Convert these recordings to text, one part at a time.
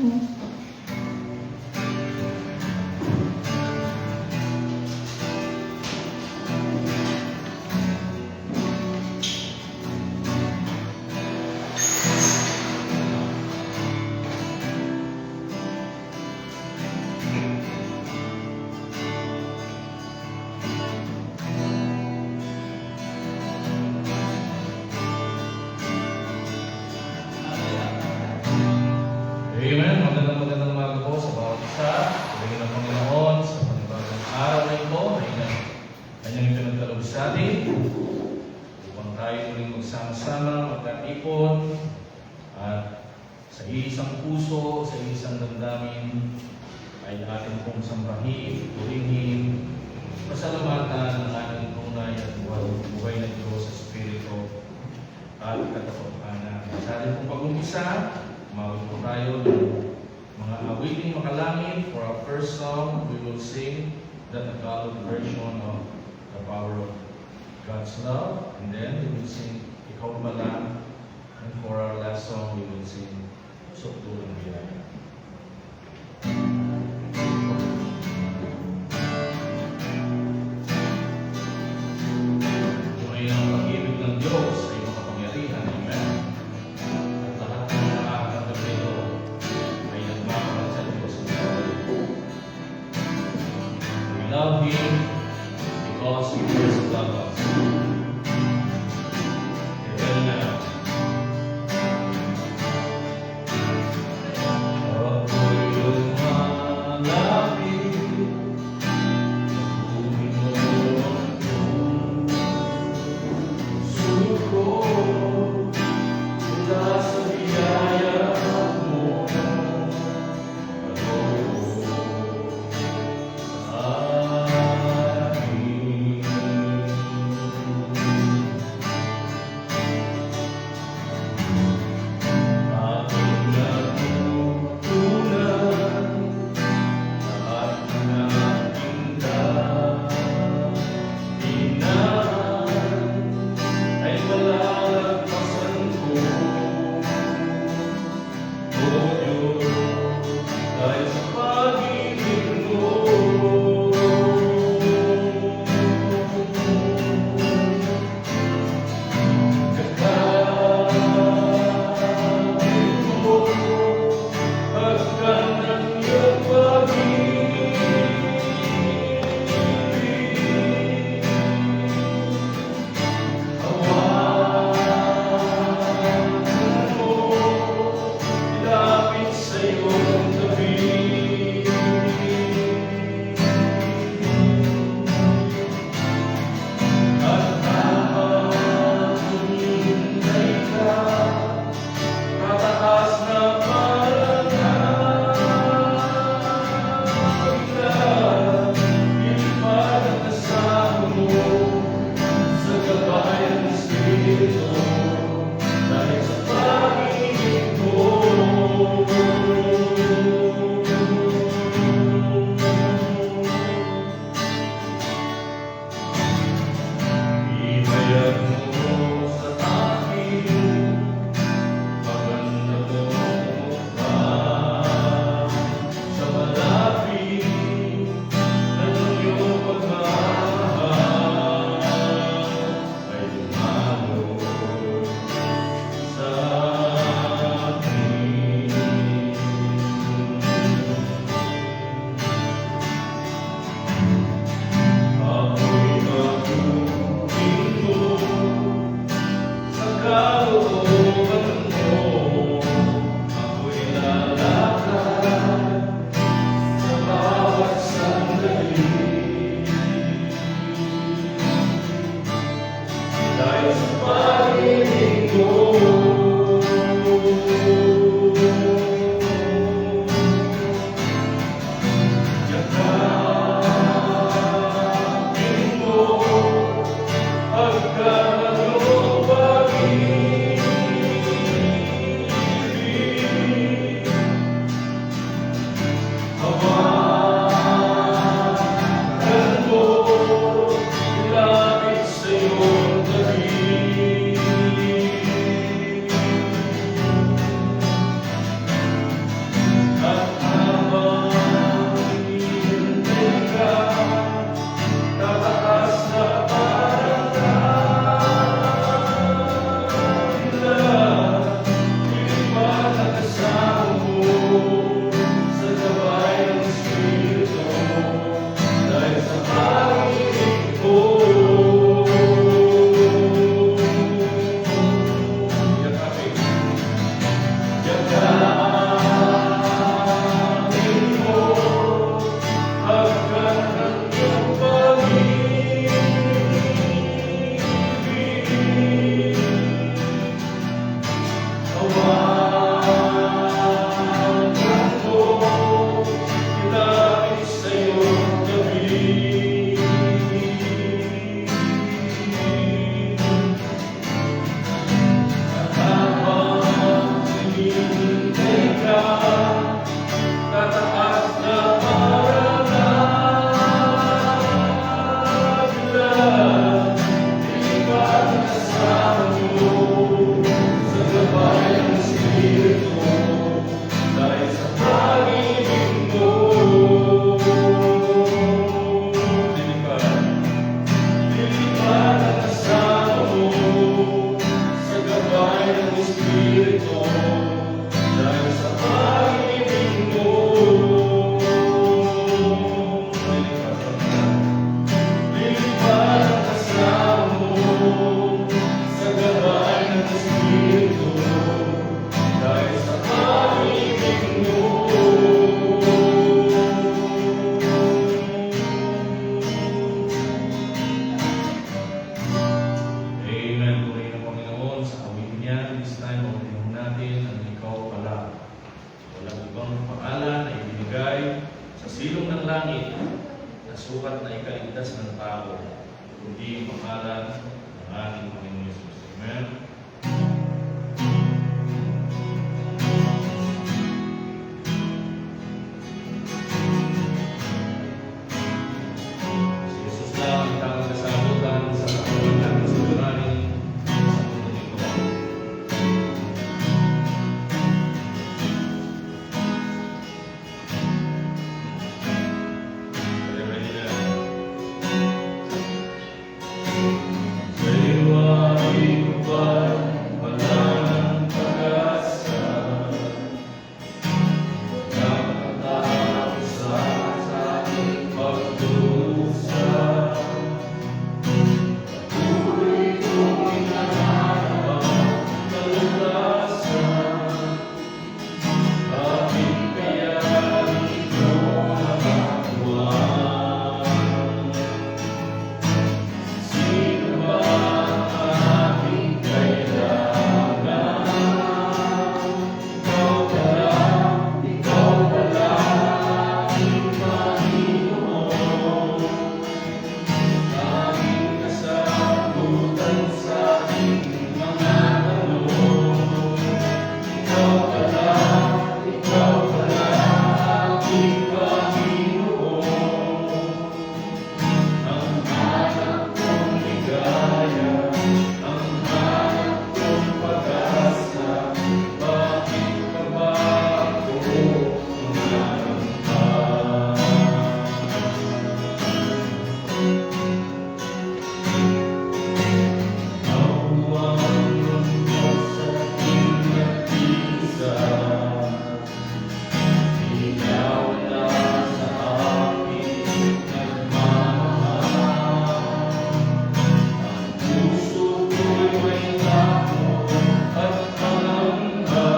Amen. Magandang umaga po sa bawat isa. Sabihin ng Panginoon sa panibagong araw na ito na kanyang pinagkaloob sa atin upang tayo muling magsama-sama, magkaipon at sa isang puso, sa isang damdamin ay ating pong sambahin, purihin, pasalamatan ang ating tunay at buhay na Diyos sa Espiritu at katotohanan. Sa ating pong pag-umpisa, mawag po tayo ng mga awiting makalangit. For our first song, we will sing the Tagalog version of The Power of God's Love. And then we will sing Ikaw Ba Lang. And for our last song, we will sing Sukturang Biyaya. Tunay ng pag-ibig ng Diyos ay makapangyarihan. Amen. Love Him because He first loved us. Even now. Ako'y lumalapit, nakunin mo ang suko mula sa biyaya mo. tao, kundi ang pangalan ng ating Panginoon Yesus. Amen. Si Jesus lang ang tanging kasagutan sa katawan natin sa suliranin sa mundong ito. Ready na. Sa liwanag ko ba'y wala ng pag-asa? Nakatapos sa aking pagdusa. Patuloy kong hinahanap ang kalugasan. Bakit kaya di ko nakakuha? Sino ba ang aking kailangan? Ikaw pala aking Panginoon. Tanging kasagutan sa aking mga tanong. Ikaw pala aking Panginoon. Ang hanap kong ligaya, ang hanap kong pag-asa, bakit ka ba ako tumatangka? Nauwang lungkot sa aking nag-iisa, di na wala sa akin nagmamahal. Ang puso ko'y may takot at pangamba.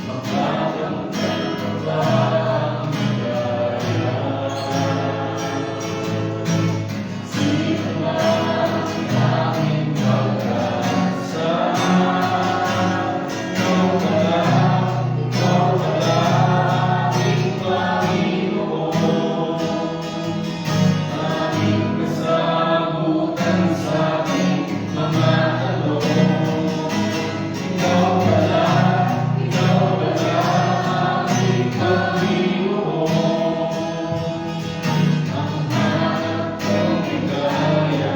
Makakamtan ka ba ang ligaya? Sino ba ang aking pag-asa? Ikaw pala aking Panginoon. Tanging kasagutan sa aking mga tanong. Ikaw pala aking Panginoon. Ang hanap kong ligaya,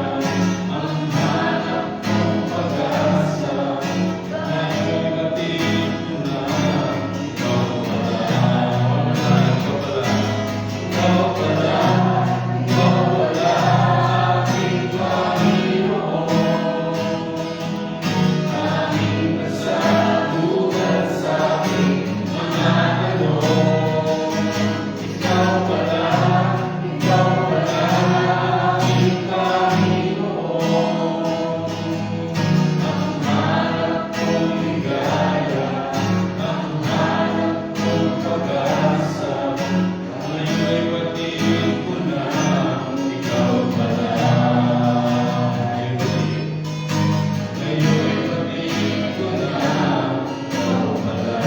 ang hanap kong pag-asa, ngayon'y batid ko na ikaw pala. Ikaw pala aking Panginoon. Tanging kasagutan sa aking mga tanong. Ikaw pala aking Panginoon. Ang hanap kong ligaya, ang hanap kong pag-asa, ngayon'y batid ko na ikaw pala. Ngayon'y batid ko na ikaw pala.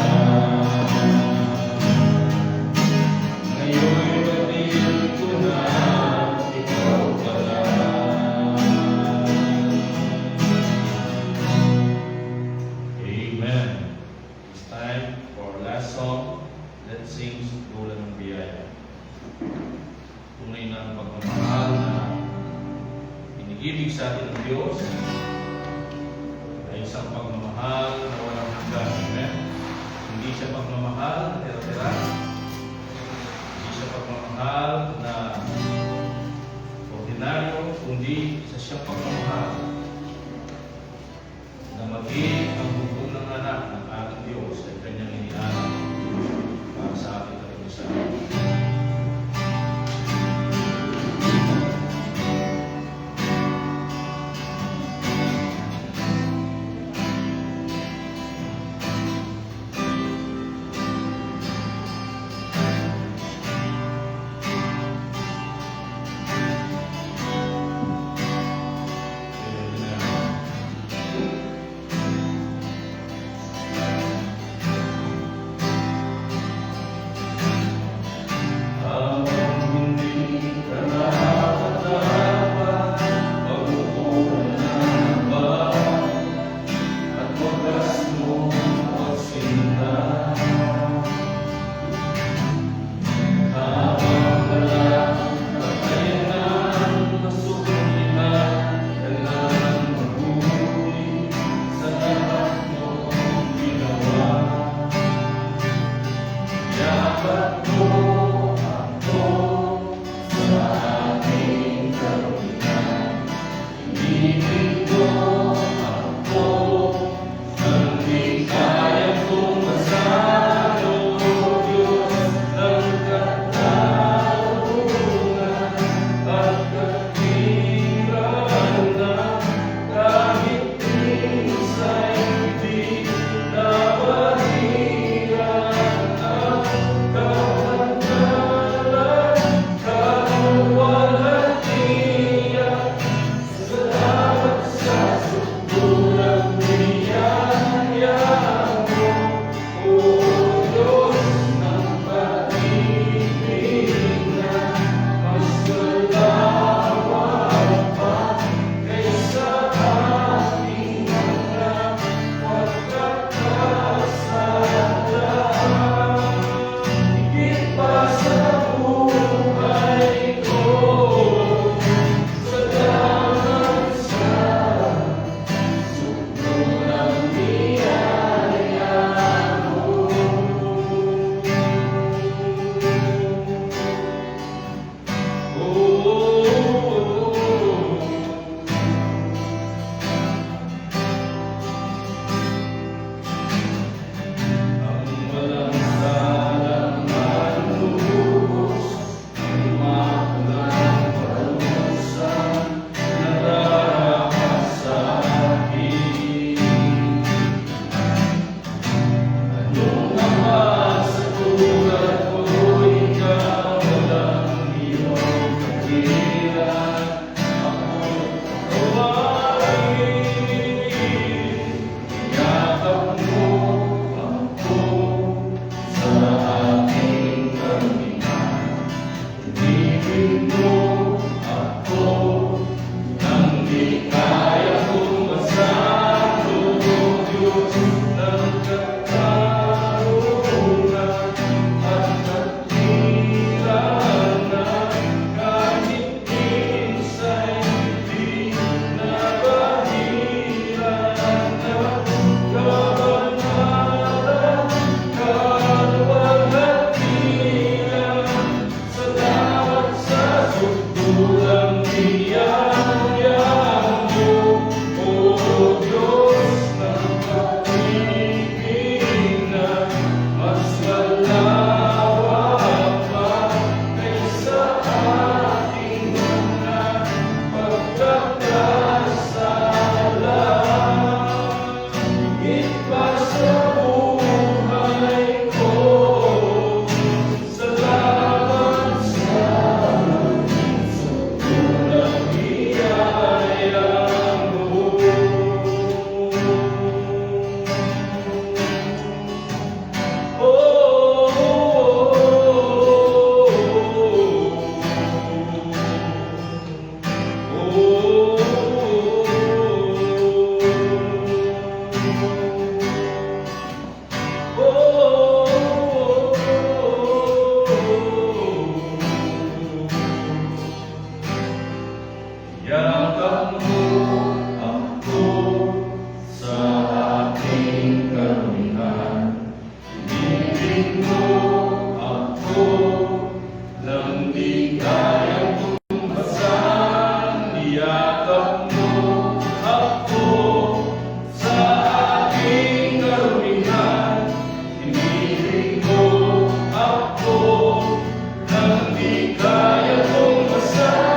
Ngayon'y batid ko na ikaw pala. Amen. It's time for our last song. Let's sing Bulan ng Biyaya. Tunay na ang pagmamahal na inigibig sa atin ng Diyos ay isang pagmamahal na walang hanggan. Amen. Hindi siya pagmamahal na tira-tira. Hindi siya pagmamahal na ordinaryo, kundi isa siyang pagmamahal na maging ang bugtong ng anak ng ating Diyos ay kanyang inihanap para sa ating kalugisan. Yakap mo ako sa aking karamihan. Ibig mo ako nang di kaya kong basahan. Yakap mo ako sa aking karamihan. Ibig mo ako nang di kaya kong basahan.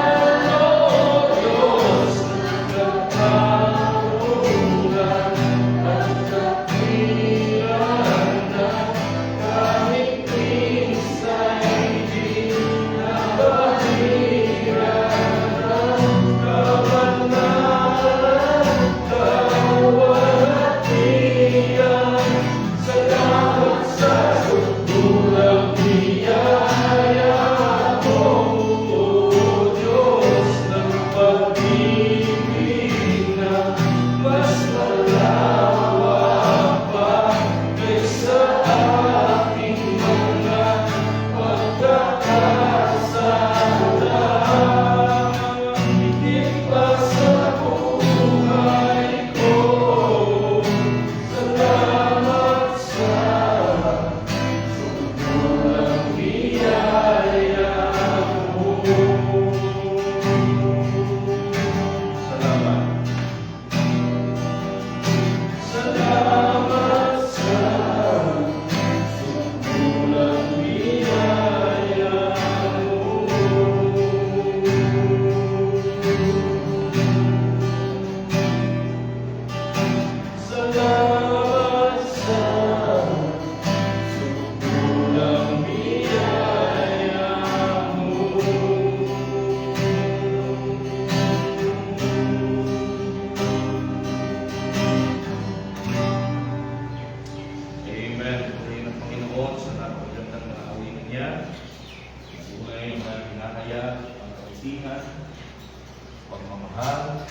Pagmamahal,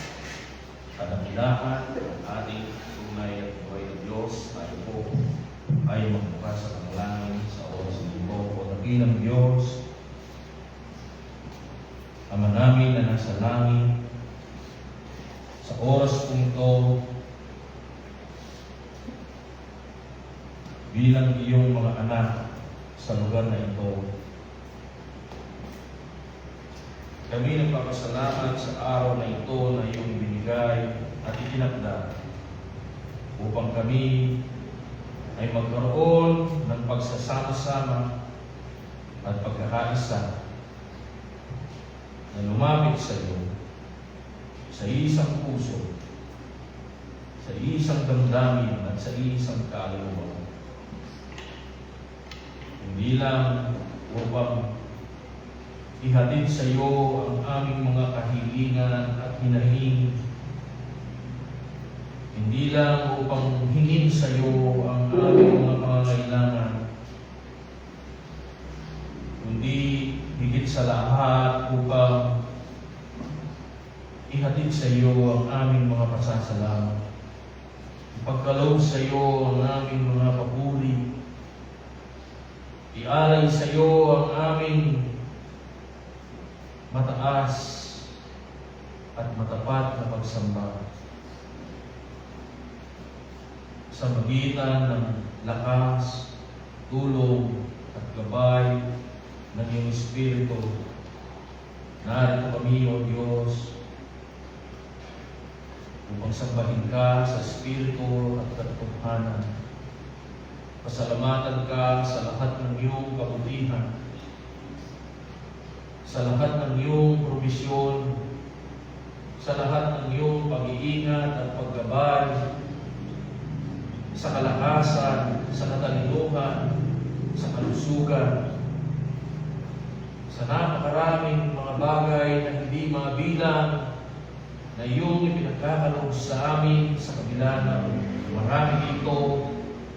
kadakilaan, ang ating tunay at buhay na Diyos, tayo po ay magbukas sa panalangin sa oras ng ito. O dakilang Diyos, Ama namin na nasa langit, sa oras kong ito, bilang iyong mga anak sa lugar na ito, kami nagpapasalamat sa araw na ito na iyong binigay at itinakda upang kami ay magkaroon ng pagsasama-sama at pagkakaisa na lumapit sa iyo sa isang puso, sa isang damdamin at sa isang kaluluwa. Hindi lang upang ihatid sa iyo ang aming mga kahilingan at hinahingi. Hindi lang upang hingin sa iyo ang aming mga pangangailangan, kundi higit sa lahat upang ihatid sa iyo ang aming mga pasasalamat. Ipagkaloob sa iyo ang aming mga papuri. Ialay sa iyo ang aming mataas at matapat na pagsamba sa magitan ng lakas, tulong at gabay ng iyong Espiritu. Narito kami, O Diyos, upang sambahin ka sa Espiritu at katotohanan. Pasalamatan ka sa lahat ng iyong kabutihan, sa lahat ng iyong probisyon, sa lahat ng iyong pag-iingat at paggabay, sa kalakasan, sa katalinuhan, sa kalusugan, sa napakaraming mga bagay na hindi mabilang na iyong ipinagkakaloob sa amin sa kabila ng marami dito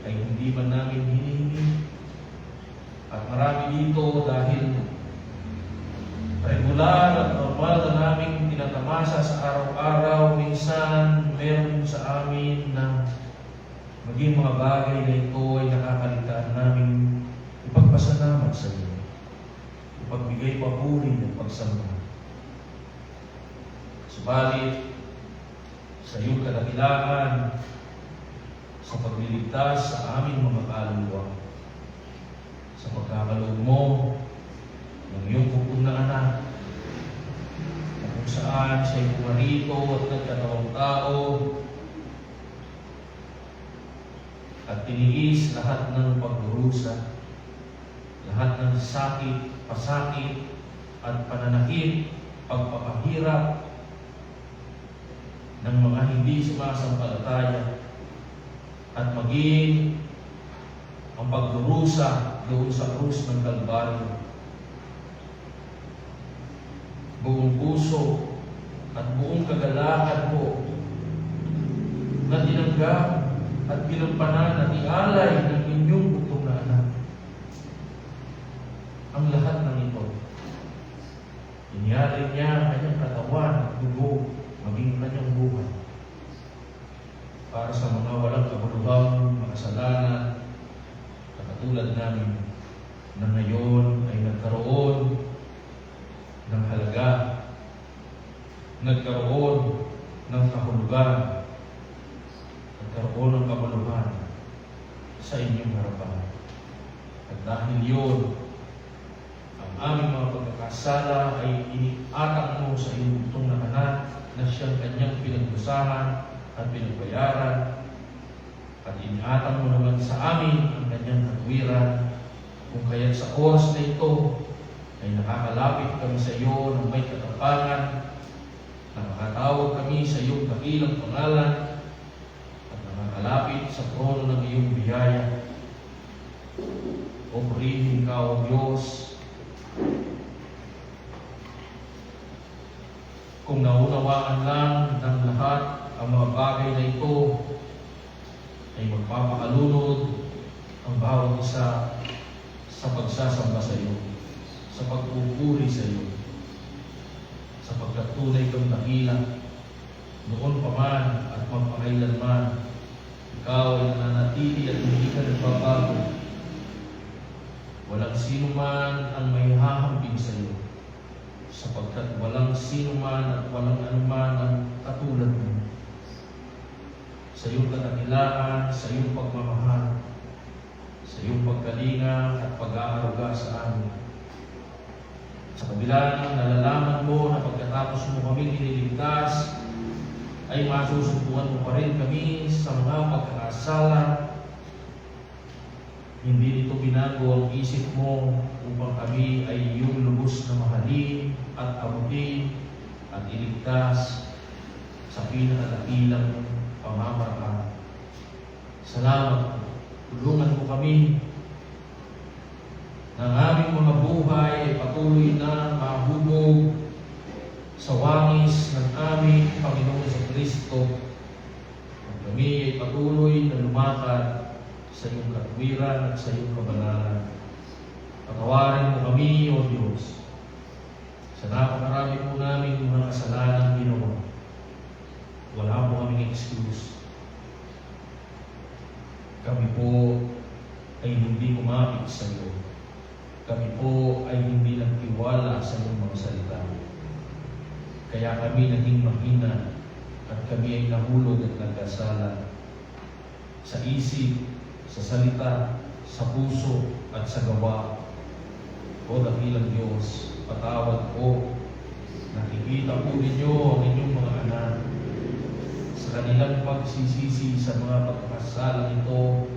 ay hindi man namin hinihingi. At marami dito dahil regular at normal na naming tinatamasa sa araw-araw. Minsan, meron sa amin na maging mga bagay na ito ay nakakalitaan namin ipagpasalamat sa iyo, ipagbigay papuri at pagsamba. Subalit, sa iyong kadakilaan, sa pagliligtas sa aming mga kaluluwa, sa pagkakaloob mo ng iyong pupong na anak, na kung saan siya'y pumarito at nagkatawang tao, at tiniis lahat ng pagdurusa, lahat ng sakit, pasakit, at pananakit, pagpapahirap ng mga hindi sumasampalataya, at maging ang pagdurusa doon sa krus ng Kalbaryo. Buong puso at buong kagalakan mo na tinanggap at ginampanan at ialay ng inyong butong na anak. Ang lahat ng ito, inyari niya ang kanyang katawan at dugo, maging kanyang buhay, para sa mga walang kabuluhang makasalanan na katulad namin, na ngayon ay nagkaroon ng halaga, nagkaroon ng kahulugan, nagkaroon ng kabuluhan sa inyong harapan. At dahil yun, ang aming mga pagkakasala ay iniatang mo sa iyong butong na anak, na siyang kanyang pinagdusahan at pinagbayaran, at iniatang mo naman sa amin ang kanyang katwiran, kung kaya't sa oras na ito ay nakakalapit kami sa iyo ng may katapangan, nakakatawag kami sa iyong dakilang pangalan, at nakakalapit sa trono ng iyong biyaya. O purihin ka, O Diyos, kung naunawaan lang ng lahat ang mga bagay na ito, ay magpapakalunod ang bawat isa sa pagsasamba sa iyo, sa pagpupuri sa iyo, sapagkat tunay kang dakila, noon pa man at magpakailanman, ikaw ay nananatili at hindi ka nagbabago. Walang sino man ang may hahambing sa iyo, sapagkat walang sino man at walang anuman ang katulad mo. Sa iyong kadakilaan, sa iyong pagmamahal, sa iyong pagkalinga at pag-aaruga sa amin. Sa kabila ng nalalaman mo na pagkatapos mo kami nililigtas, ay masusubukan mo pa rin kami sa mga pagkakasala. Hindi nito binago ang isip mo upang kami ay iyong lubos na mahalin at abutin at iligtas sa pinakadakilang pamamaraan. Salamat. Tulungan mo kami na ang aming mga buhay ay patuloy na mahubog sa wangis ng aming Panginoon sa Kristo. At kami ay patuloy na lumakad sa iyong katwiran at sa iyong kabanalan. Patawarin mo kami, O Diyos, sa napakarami po namin mga kasalanan ginawa. Wala po kaming excuse. Kami po ay hindi kumapit sa iyo. Kami po ay hindi nagtiwala sa iyong mga salita. Kaya kami naging mahina at kami ay nahulog at nagkasala sa isip, sa salita, sa puso at sa gawa. O dakilang Diyos, patawad po. Nakikita po ninyo ang inyong mga anak sa kanilang pagsisisi sa mga pagkakasala ito,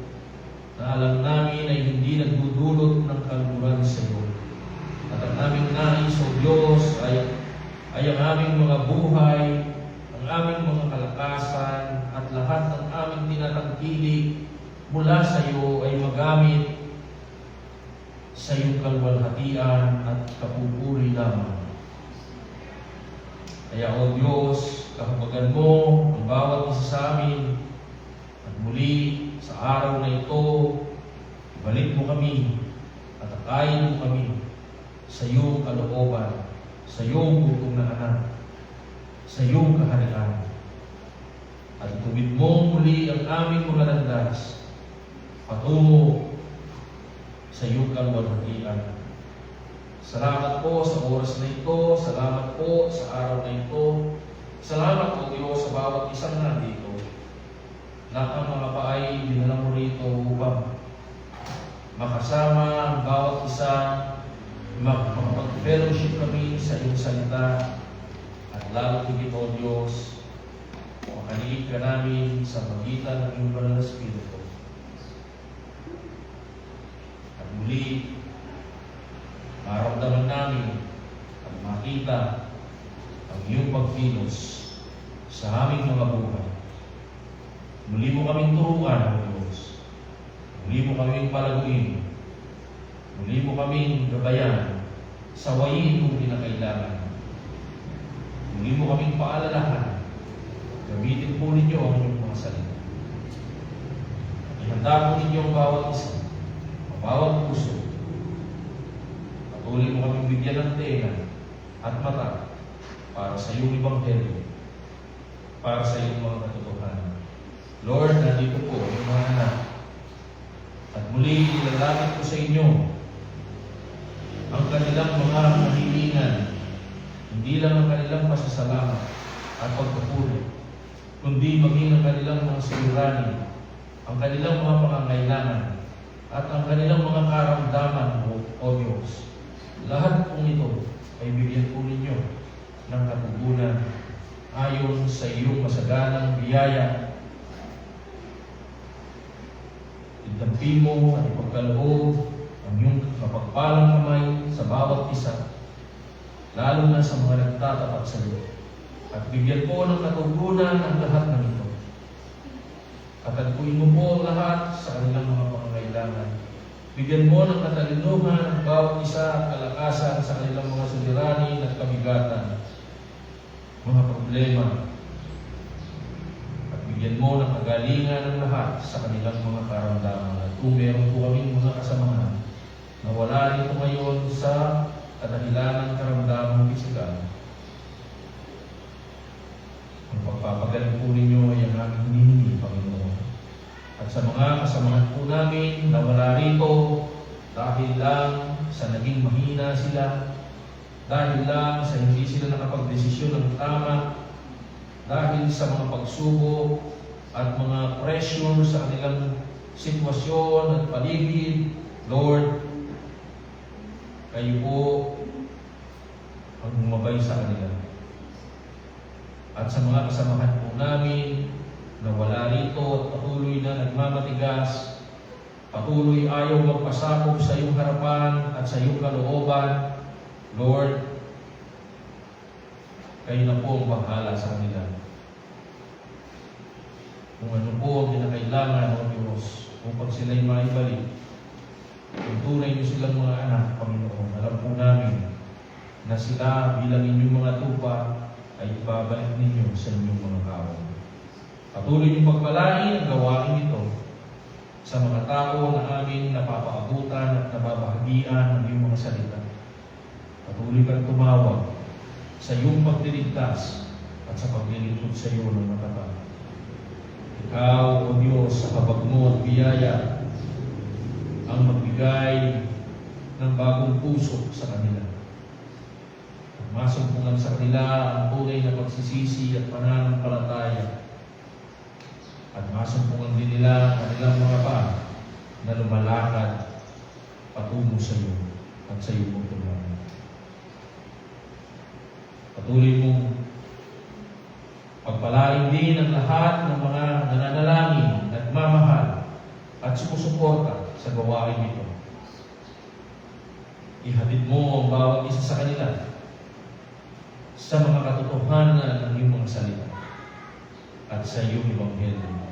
na alam namin ay hindi nagdudulot ng kaluran sa iyo. At ang aming nais, O Diyos, ay ang aming mga buhay, ang aming mga kalakasan, at lahat ng aming tinatangkilik mula sa iyo ay magamit sa iyong kalwalhatian at kapupuri lamang. Kaya, O Diyos, kahabagan mo ang bawat isa sa amin, at muli sa araw na ito, ibalik mo kami at akayin mo kami sa iyong kalooban, sa iyong butong na anak, sa iyong kaharian. At ituwid mo muli ang aming mga landas patungo sa iyong kalwalhatian. Salamat po sa oras na ito, salamat po sa araw na ito, Salamat o Diyos sa bawat isang nandito na ang mga paay dinala mo rito upang makasama ang bawat isa, makapag-fellowship kami sa iyong salita, at lalo higit o Diyos, makaliit ka namin sa magitan ng iyong banal na Espiritu. At muli, maramdaman namin at makita ang iyong pagkilos sa aming mga buhay. Muli mo kaming turuan, O Diyos. Muli mo kaming palaguin. Muli mo kaming gabayan sa wayin kung kinakailangan. Muli mo kaming paalalahan. Gamitin po ninyo ang inyong mga salita. Ihanda po ninyo ang bawat isa, ang bawat puso. Patuloy mo kaming bigyan ng tenga at mata para sa iyong Ebanghelyo, para sa iyong mga katotohanan. Lord, nandito po ang mga anak. At muli, ilalapit ko sa inyo ang kanilang mga kahilingan. Hindi lang ang kanilang pasasalamat at pagpupuri, kundi maging ang kanilang mga suliranin, ang kanilang mga pangangailangan, at ang kanilang mga karamdaman, O Diyos. Lahat pong ito ay bigyan po ninyo ng katugunan ayon sa iyong masaganang biyaya. Idampi mo at ipagkaloob ang iyong kapagpalang kamay sa bawat isa, lalo na sa mga nagtatapat sa iyo. At bigyan po ng katugunan ang lahat ng ito. Katagpuin mo po ang lahat sa kanilang mga pangangailangan. Bigyan mo ng katalinuhan ang bawat isa at kalakasan sa kanilang mga suliranin at kabigatan, mga problema. At bigyan mo ng kagalingan ng lahat sa kanilang mga karamdaman. At kung meron po kaming mga kasamahan na wala rito ngayon sa kadahilanan karamdaman pisikal, ang pagpapagaling po ninyo ay ang aming hinihingi, Panginoon. At sa mga kasamahan po namin na wala rito dahil lang sa naging mahina sila, dahil lang sa hindi sila nakapagdesisyon ng tama, dahil sa mga pagsubok at mga pressure sa kanilang sitwasyon at paligid, Lord, kayo po ang humabay sa kanila. At sa mga kasamahan po namin na wala rito at patuloy na nagmamatigas, patuloy ayaw magpasakop sa iyong harapan at sa iyong kalooban, Lord, kayo na po ang bahala sa kanila. Kung ano po ang kinakailangan, O Diyos, upang sila'y maibalik, kung tunay niyo silang mga anak, Panginoon, alam po namin na sila bilang inyong mga tupa ay ibabalik ninyo sa inyong mga kawan. Patuloy niyong pagpalain ang gawain ito sa mga tao na aming napapaabutan at nababahagian ng iyong mga salita. Patuloy kang tumawag sa iyong pagdiligtas at sa paglilingkod sa iyo ng matatag. Ikaw, O Diyos, sa habag mo at biyaya, ang magbigay ng bagong puso sa kanila. Masumpungan sa kanila ang tunay na pagsisisi at pananampalataya. At masumpungan din nila ang kanilang mga pa na lumalakad patungo sa iyo at sa iyong pagtulungan. Patuloy mong pagpalain din ang lahat ng mga nananalangin, nagmamahal at sumusuporta sa gawain ito. Ihatid mo ang bawat isa sa kanila sa mga katotohanan ng iyong mga salita at sa iyong Ebanghelyo.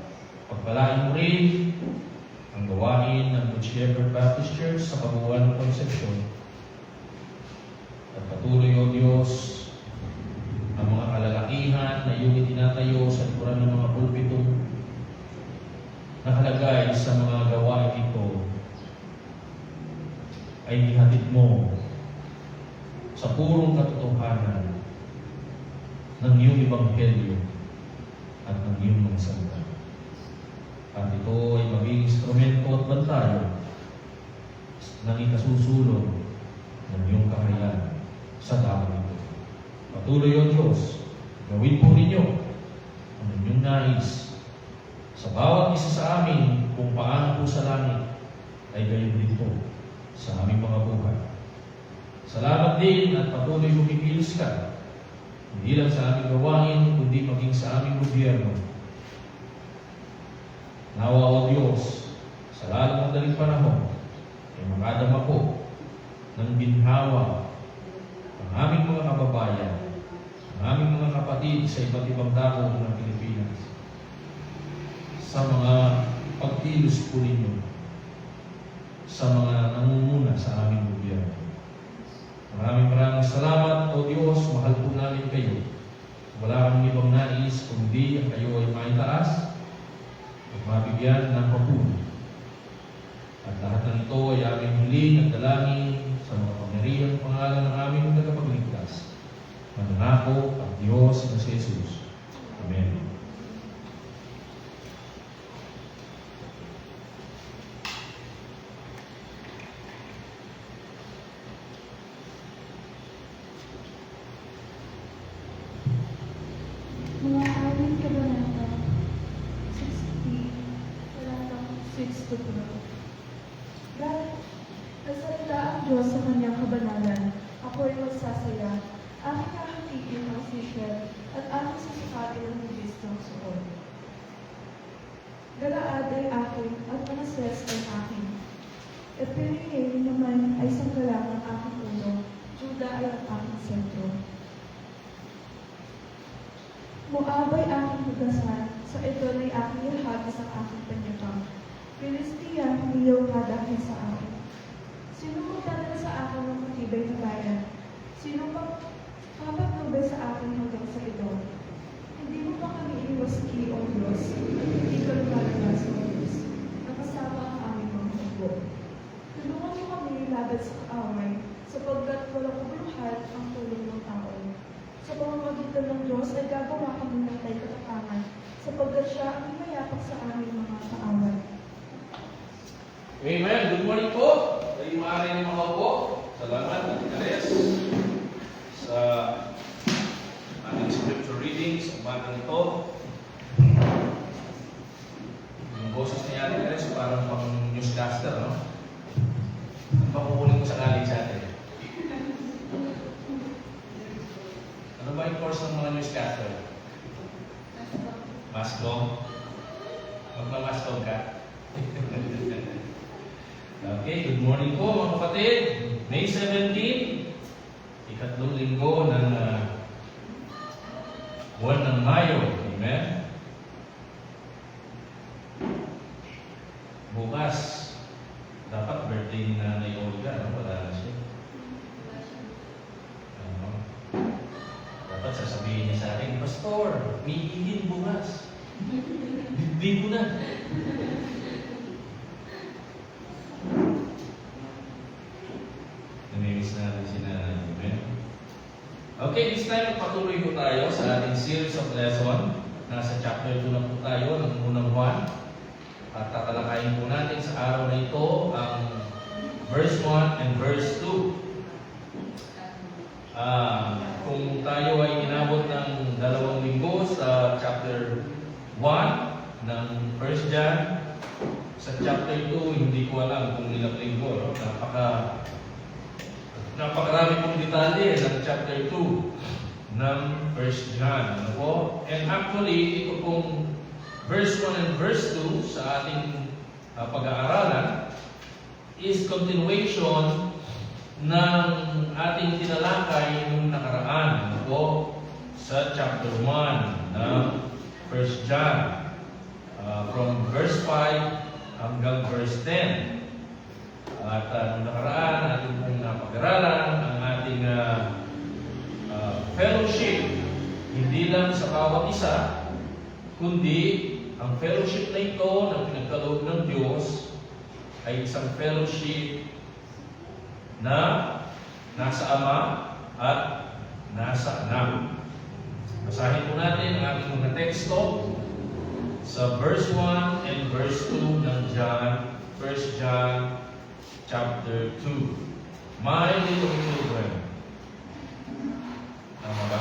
Pagpalain mo rin ang gawain ng Good Shepherd Baptist Church sa Kabuuan ng Concepcion. At patuloy, O Diyos, ang mga kalalakihan na iyong itinatayo sa likuran ng mga pulpitong nakalagay sa mga gawain ito ay ihatid mo sa purong katotohanan ng iyong Ebanghelyo at ng iyong mga salita. At ito ay maging instrumento at bantayo ng ikasusulong ng iyong kahayag sa tao ito. Patuloy, O Diyos, Gawin po ninyo ang inyong nais sa bawat isa sa amin kung paano po sa langit ay gayon din po sa aming mga buhay. Salamat din at patuloy kumikilos ka, hindi lang sa aming gawain, kundi maging sa aming gobyerno. Nawa o Diyos, sa lalong madaling panahon, ay makadama po ng ginhawa ang aming mga kababayan, ang aming mga kapatid sa iba't ibang dako ng Pilipinas, sa mga pagkilos po ninyo, sa mga nangunguna sa aming gobyerno. Maraming salamat, O Diyos, mahal po namin kayo. Wala kang ibang nais, kundi ang kayo ay maitaas at mabigyan ng papuri. At lahat ng ito ay aming huling at dalangin sa mga pangyarihang pangalan ng aming tagapagligtas. Manangako ang Diyos na si Jesus. Amen. Mga awit kabanata 60, talatang 6 to 12. Dahil nagsalita ang Diyos sa kanyang kabanalan, ako'y magsasaya, aking hahatiin ang Seychelles at aking susukatin ang Budistang suot. Galaad ay akin at Manases ay akin. Ephraim naman ay sanggalang ang aking ulo, Juda ay ang aking sentro. Moab ay aking hugasan, sa Edom ay aking ihagis ang aking panyakang. Filistia, humiyaw ka dahil sa akin. Sino magdadala sa akin ng matibay na bayan? Sino papatnubay sa akin hanggang sa Edom? Hindi mo pa kami iniwaski, O Diyos, at hindi ka lumalabas, O Diyos, nakasama ang aming mga hukbo. Tulungan mo kami laban sa kaaway, sapagkat walang kabuluhan ang tulong ng tao. Sa pamamagitan ng Diyos ay gagawa kami ng tayo katapangan, sapagkat siya ang mayapak sa aming mga kaaway. Amen. Good morning po. Kayo maaari ng mga po. Salamat, Ate Teres, sa ating scripture reading sa umagang ito. Yung boses ni Ate Teres parang pang newscaster, no? Ang pakukunin mo sa college sa atin. Ano ba yung course ng mga newscaster? Mascom? Magmamaskom ka? Okay, good morning po mga kapatid. May 17, ikatlong linggo ng buwan ng Mayo. Amen? Bukas, dapat birthday ni Nanay Olga. Ano? Wala na siya. Ano? Dapat sasabihin niya sa akin, Pastor, may iin bukas. Bibig ko na. Namimiss natin si Nanay. Amen? Okay, this time patuloy po tayo sa ating series of lesson. Nasa chapter 2 na po tayo ng unang Juan. At tatalakayin po natin sa araw na ito ang verse 1 and verse 2. Kung tayo ay inabot ng 2 linggo sa chapter 1 ng 1 John, sa chapter 2, hindi ko alam kung ilang linggo. No? Napakarami pong detalye ng chapter 2 ng 1 John. Ano po? And actually, ito pong verse 1 and verse 2 sa ating pag-aaralan is continuation ng ating tinalakay nung nakaraan. Ano po? Sa chapter 1 ng 1 John. From verse 5 hanggang verse 10. At nung nakaraan, ating pong napag-aralan ang ating fellowship. Hindi lang sa bawat isa, kundi ang fellowship na ito na pinagkaloob ng Diyos ay isang fellowship na nasa Ama at nasa Anak. Basahin po natin ang ating mga teksto sa verse 1 and verse 2 ng John, 1 John chapter 2. My little children. Tama ba?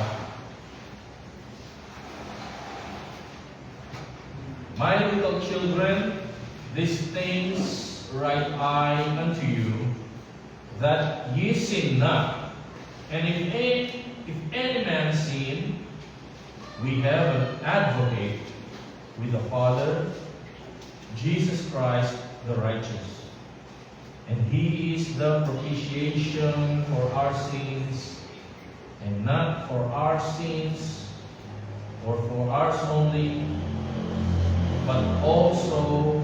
My little children, these things write I unto you, that ye sin not. And if any man sin, we have an advocate with the Father, Jesus Christ the righteous. And he is the propitiation for our sins, and not for our sins, or for ours only, but also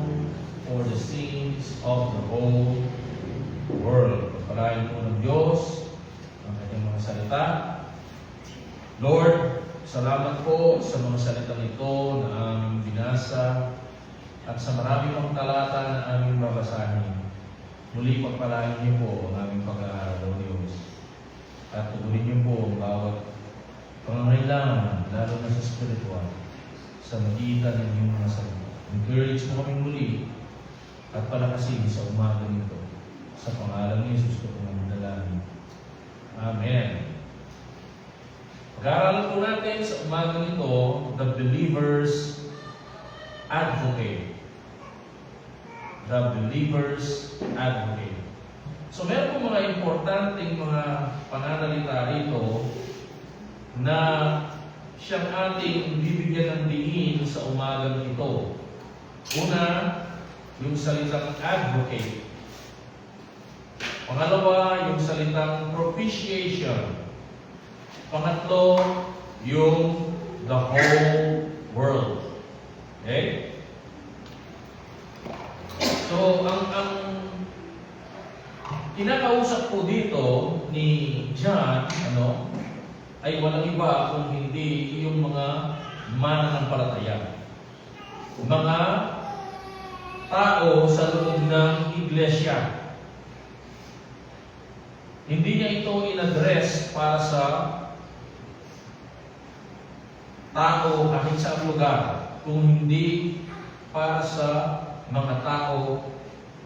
for the sins of the whole world. Pagpalain po ng Diyos ang kanyang mga salita. Lord, salamat po sa mga salitang ito na aming binasa at sa marami pang talata na aming babasahin. Muli pagpalain niyo po ang aming pag-aaral, O Diyos. At tugunin niyo po ang bawat pangangailangan, lalo na sa spiritual, sa magitan ng iyong mga salita. Encourage mo kami muli at palakasin sa umaga nito. Sa pangalan ni Jesus ko pong dalangin. Amen. Pag-aaralan po natin sa umaga nito, the believer's advocate. The believer's advocate. So meron po mga importanteng mga pananalita rito na siyang ating bibigyan ng diin sa umagang ito. Una, yung salitang advocate. Pangalawa, yung salitang propitiation. Pangatlo, yung the whole world. Okay? So, ang kinakausap po dito ni John, ay walang iba kung hindi yung mga mananampalataya. Mga tao sa loob ng iglesia. Hindi niya ito in-address para sa tao kahit sa lugar, kung hindi para sa mga tao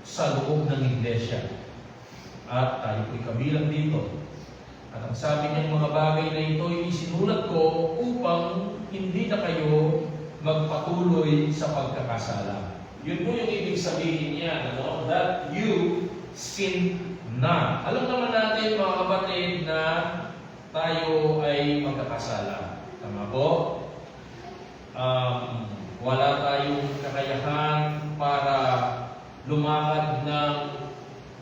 sa loob ng iglesia. At tayo po'y kabilang dito. At ang sabi niya, mga bagay na ito ay isinulat ko upang hindi na kayo magpatuloy sa pagkakasala. Yun po yung ibig sabihin niya, that you sin not. Alam naman natin, mga kapatid, na tayo ay magkakasala. Tama po? Wala tayong kakayahan para lumakad ng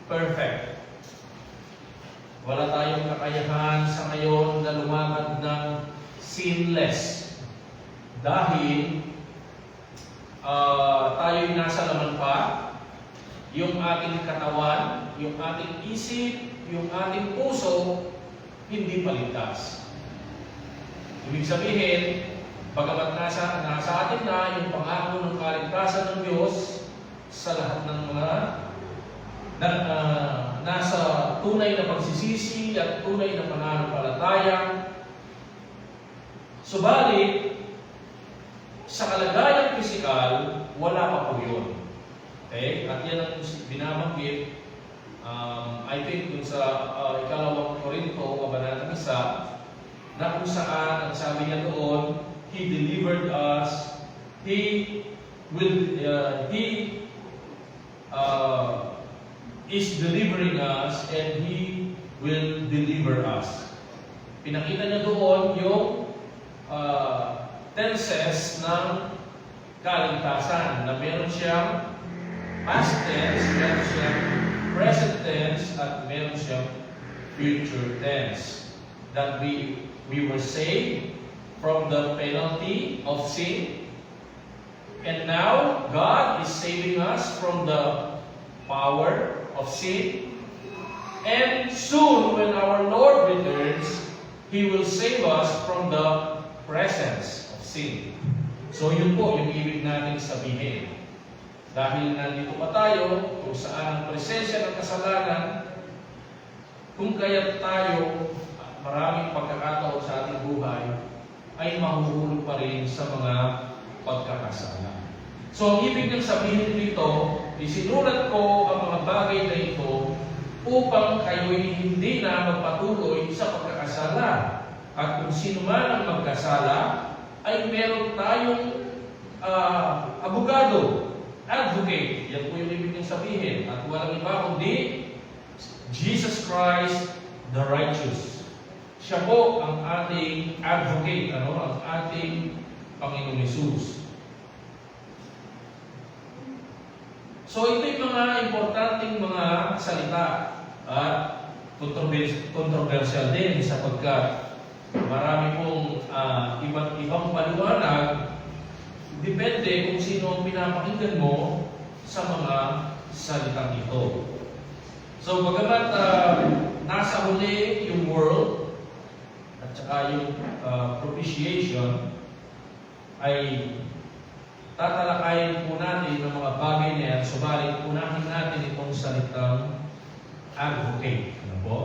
perfect. Wala tayong kakayahan sa ngayon na lumakad ng sinless. Dahil tayo'y nasa laman pa, yung ating katawan, yung ating isip, yung ating puso, hindi paligtas. Ibig sabihin, bagamat nasa atin na yung pangako ng kaligtasan ng Diyos sa lahat ng mga nasa tunay na pagsisisi at tunay na pananampalataya, subalit, sa kalagayang pisikal, wala pa po yun. Okay? At yan ang binabanggit, I think, dun sa ikalawang Korinto, kabanatang 1, na kung saan, ang sabi niya doon, He delivered us, He is delivering us, and He will deliver us. Pinakita niya doon yung tenses ng kaligtasan, na meron siyang past tense, meron siyang present tense, at meron siyang future tense. That we were saved from the penalty of sin, and now God is saving us from the power of sin, and soon when our Lord returns, He will save us from the presence of sin. So yun po yung ibig natin sabihin. Dahil nandito pa tayo, kung saan ang presensya ng kasalanan, kung kaya't tayo, maraming pagkakataon sa ating buhay, ay mahuhulog pa rin sa mga pagkakasala. So ang ibig ng sabihin dito, isinulat ko ang mga bagay na ito upang kayo'y hindi na magpatuloy sa pagkakasala. At kung sino man ang magkasala, ay meron tayong abogado, advocate. Yan po yung ibig niyang sabihin. At walang iba kundi Jesus Christ the righteous. Siya po ang ating advocate, ang ating Panginoong Hesus. So ito yung mga importanteng mga salita at controversial din sapagkat marami pong iba't ibang paliwanag. Depende kung sino ang pinapakinggan mo sa mga salitang ito. So bagamat nasa huli yung world at saka yung propitiation, ay tatalakayin po natin ng mga bagay na yan, subalit unahin natin itong salitang advocate. Ano po?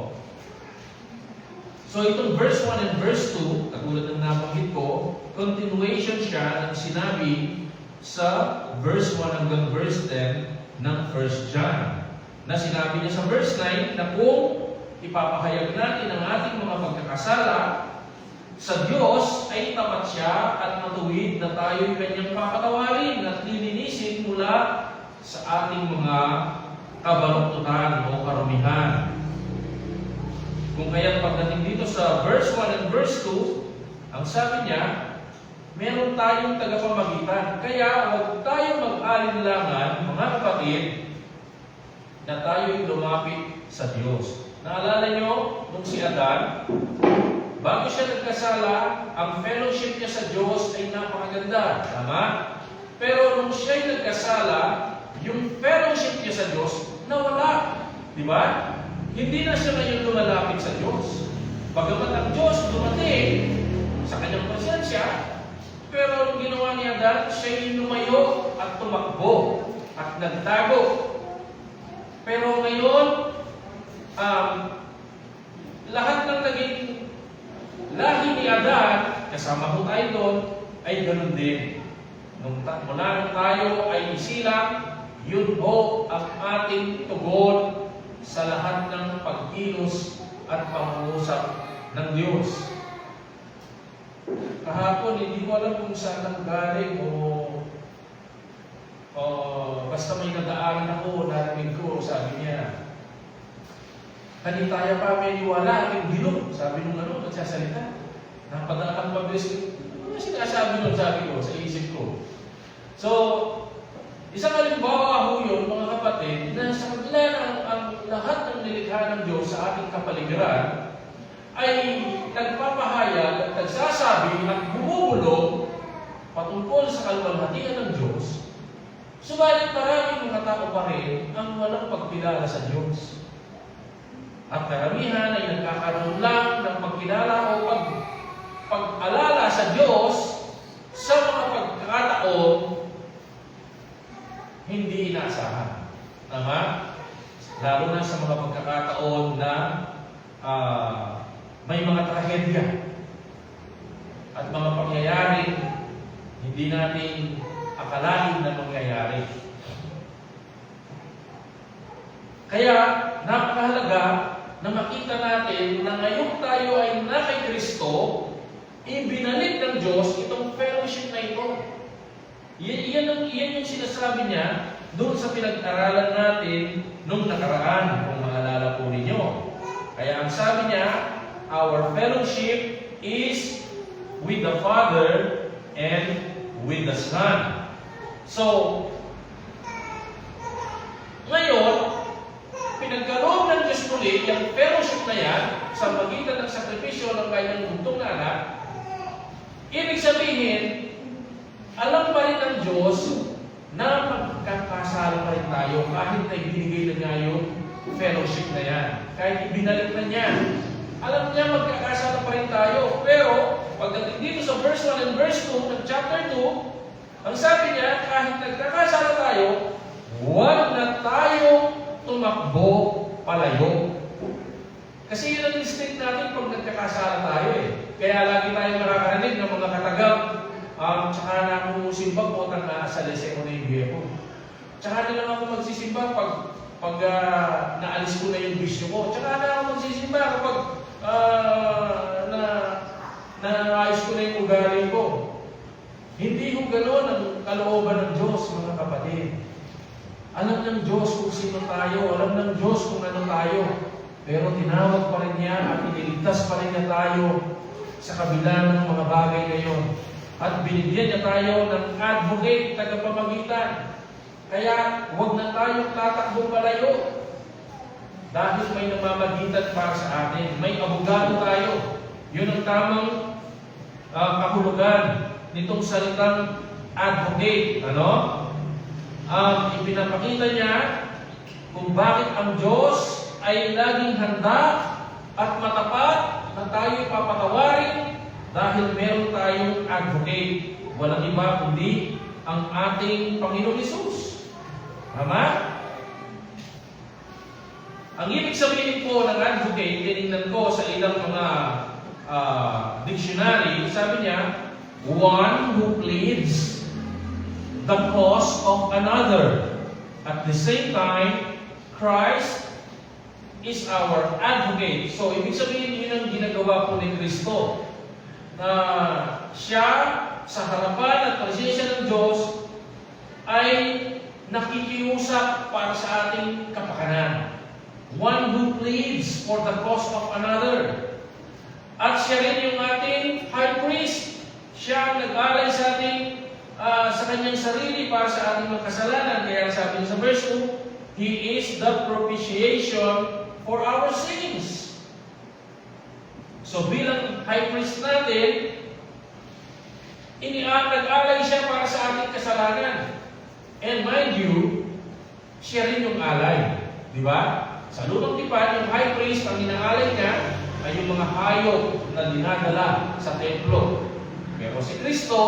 So itong verse 1 and verse 2, katulad ng nabanggit ko, continuation siya ng sinabi sa verse 1 hanggang verse 10 ng 1 John. Na sinabi niya sa verse 9 na kung ipapahayag natin ang ating mga pagkakasala sa Diyos ay tapat siya at matuwid na tayo'y kanyang papatawarin at lilinisin mula sa ating mga kabalututan o karumihan. Kung kaya pagdating dito sa verse 1 and verse 2, ang sabi niya, meron tayong tagapamagitan. Kaya huwag tayong mag-alinlangan, mga kapatid, na tayo'y lumapit sa Diyos. Naalala nyo, nung si Adan, bago siya nagkasala, ang fellowship niya sa Diyos ay napakaganda. Tama? Pero nung siya'y nagkasala, yung fellowship niya sa Diyos, nawala. Di ba? Hindi na siya ngayon lumalapit sa Diyos. Bagamat ang Diyos dumating sa kanyang presensya, pero ang ginawa niya dahil siya'y lumayo at tumakbo at nagtago. Pero ngayon, lahat ng naging lahi ni Adan, kasama ko tayo doon, ay ganun din. Mula nung tayo ay isilang, yun ho ang ating tugon sa lahat ng pagkilos at pangungusap ng Diyos. Kahapon, hindi ko alam kung saan nanggaling o basta may nadaanan ako, narinig ko, sabi niya, kanitaya pa may niwala, aking bilog. Sabi nung nagsasalita. Napadaan mabilis. Ano sinasabi nung sabi ko sa isip ko? So, isang halimbawa ho yun, mga kapatid, na sa kabila ang lahat ng nilikha ng Diyos sa ating kapaligiran ay nagpapahayag at nagsasabi at bumubulong patungkol sa kaluwalhatian ng Diyos. Subalit maraming mga tao pa rin ang walang pagkilala sa Diyos. At karamihan ay nagkakaroon lang ng pagkilala o pag-alala sa Diyos sa mga pagkakataon hindi inaasahan. Tama? Lalo na sa mga pagkakataon na may mga trahedya at mga pangyayari hindi natin akalain na mangyayari. Kaya napakahalaga na makita natin na ngayon tayo ay na kay Kristo, ibinalik ng Diyos itong fellowship na ito. Iyan yung sinasabi niya doon sa pinag-aralan natin nung nakaraan, kung maalala po ninyo. Kaya ang sabi niya, our fellowship is with the Father and with the Son. So, ngayon, pinagkaroon ng Diyos muli yung fellowship na yan sa pagitan ng sakripisyo ng kanyang buntong na anak. Ibig sabihin, alam pa rin ng Diyos na magkakasala pa rin tayo kahit na ibinigay na niya yung fellowship na yan. Kahit ibinalik na niya. Alam niya magkakasala pa rin tayo. Pero, pagdating dito sa verse 1 and verse 2 ng chapter 2, ang sabi niya, kahit nagkakasala tayo, huwag na tayo tumakbo palayo. Kasi yun ang instinct natin pag nagkakasala tayo eh. Kaya lagi tayong nakakarinig ng mga katagap, tsaka na ako simba po at naasalese ko na yung biye ko. Tsaka na lang ako magsisimba pag naalis ko na yung bisyo ko. Tsaka na ako magsisimba kapag naayos ko na yung ugali ko. Hindi ko gano'n ang kalooban ng Diyos, mga kapatid. Alam ng Diyos kung sino tayo, alam ng Diyos kung ano tayo. Pero tinawag pa rin niya at iniligtas pa rin niya tayo sa kabila ng mga bagay ngayon. At binigyan niya tayo ng advocate, tagapamagitan. Kaya huwag na tayong tatakbong palayo. Dahil may namamagitan para sa atin. May abogado tayo. Yun ang tamang kahulugan nitong salitang advocate. Ano? Ipinapakita niya kung bakit ang Diyos ay laging handa at matapat na tayo papatawarin dahil meron tayong advocate. Walang iba kundi ang ating Panginoon Hesus. Tama? Ang ibig sabihin po ng advocate, tinignan ko sa ilang mga dictionary, sabi niya, one who pleads the cause of another. At the same time, Christ is our advocate. So, ibig sabihin, yun ang ginagawa po ni Kristo. Na siya, sa harapan at presensya ng Diyos, ay nakikiusap para sa ating kapakanan. One who pleads for the cause of another. At siya rin yung ating high priest. Siya ang nag-alay sa ating sa kanyang sarili para sa ating mga kasalanan. Kaya sabi niya sa verse 2, He is the propitiation for our sins. So bilang high priest natin, nag-alay siya para sa ating kasalanan. And mind you, siya rin yung alay. Di ba? Sa lumang tipan, yung high priest, ang inaalay niya ay yung mga hayop na dinadala sa templo. Pero si Kristo,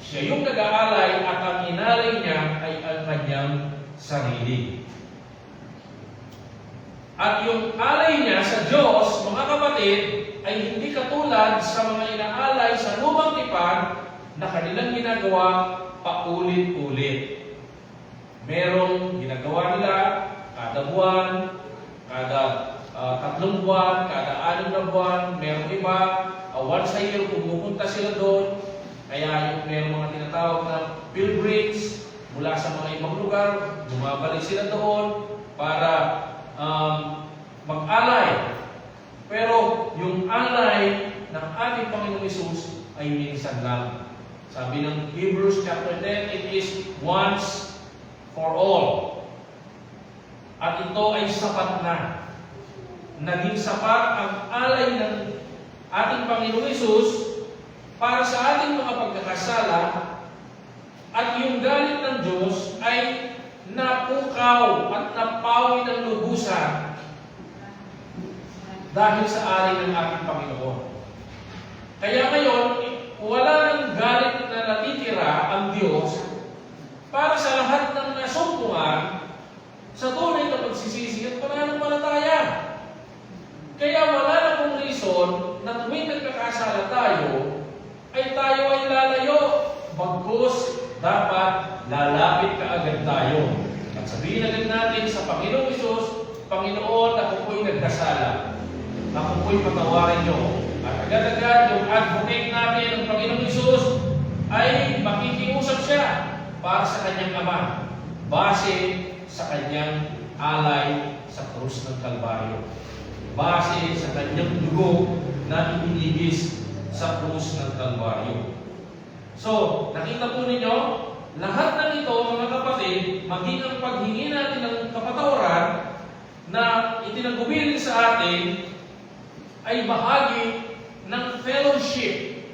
siya yung nag-aalay at ang inalay niya ay ang kanyang sarili. At yung alay niya sa Diyos, mga kapatid, ay hindi katulad sa mga inaalay sa lumang tipan na kanilang ginagawa paulit-ulit. Merong ginagawa nila kada buwan, kada 3 buwan, kada 6 na buwan, merong iba, once a year pumupunta sila doon. Kaya yung merong mga tinatawag na pilgrims mula sa mga ibang lugar, bumabalik sila doon para mag-alay. Pero yung alay ng ating Panginoong Hesus ay minsan lang. Sabi ng Hebrews chapter 10, it is once for all. At ito ay sapat na. Naging sapat ang alay ng ating Panginoong Hesus para sa ating mga pagkakasala at yung galit ng Diyos ay napukaw at napawi ng lubusan dahil sa alay ng ating Panginoon. Kaya ngayon, wala nang galit na natitira ang Diyos para sa lahat ng nasumpungan sa tunay na pagsisisi at pananampalataya. Kaya wala na pong reason na tuwing nagkakasala tayo, ay tayo ay lalayo. Bagkus, dapat lalapit kaagad tayo. At sabihin agad natin sa Panginoong Hesus, Panginoon, ako po'y nagkasala. Ako po'y patawarin niyo. At agad-agad yung advocate natin, ang Panginoong Hesus, ay makikiusap siya para sa kanyang Ama. Base sa kanyang alay sa krus ng Kalbaryo. Base sa kanyang dugo na inilibis sa krus ng Kalbaryo. So, nakita po ninyo, lahat ng ito, mga kapatid, maging ang paghingi natin ng kapatawaran na itinagubili sa atin ay bahagi ng fellowship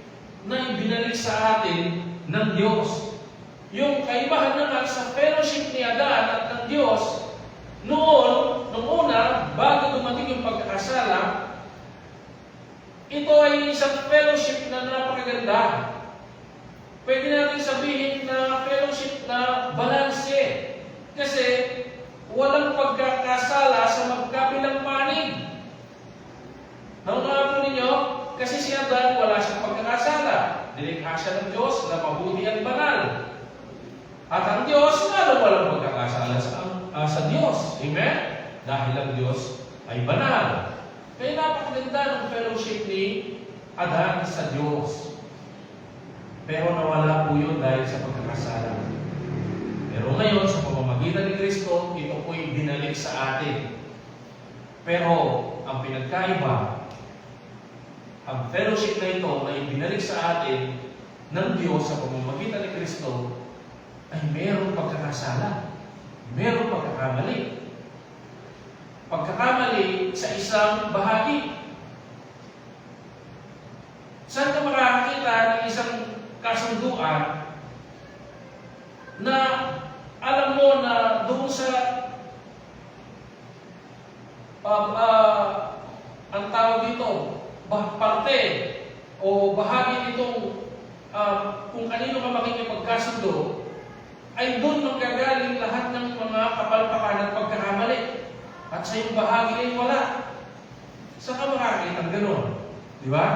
na ibinalik sa atin ng Diyos. Yung kaibahan naman sa fellowship ni Adan at ng Diyos, nung una, bago dumating yung pagkakasala, ito ay isang fellowship na napakaganda. Pwede natin sabihin na fellowship na balanse. Kasi walang pagkakasala sa magkabilang panig. Naunawaan po ninyo, kasi si Adan wala siyang pagkakasala. Nilikha siya ng Diyos na mabuti at banal. At ang Diyos, walang pagkakasala sa Diyos. Amen? Dahil ang Diyos ay banal. Kaya napakaganda ng fellowship ni Adan sa Diyos. Pero nawala po yun dahil sa pagkakasala. Pero ngayon, sa pamamagitan ni Kristo, ito po'y binalik sa atin. Pero, ang pinagkaiba, ang fellowship na ito na ibinalik sa atin ng Diyos sa pamamagitan ni Kristo, ay mayroong pagkakasala. Mayroong pagkakamali. Pagkakamali sa isang bahagi. Saan ka makakakita ng isang kasunduan na alam mo na doon sa ang tawag dito, parte o bahagi nitong kung kanino ka makikipagkasundo, ay doon manggagaling lahat ng mga kapalpakan at pagkakamali. At sa iyong bahagi ay wala. Saan ka makakita ng gano'n? Di ba?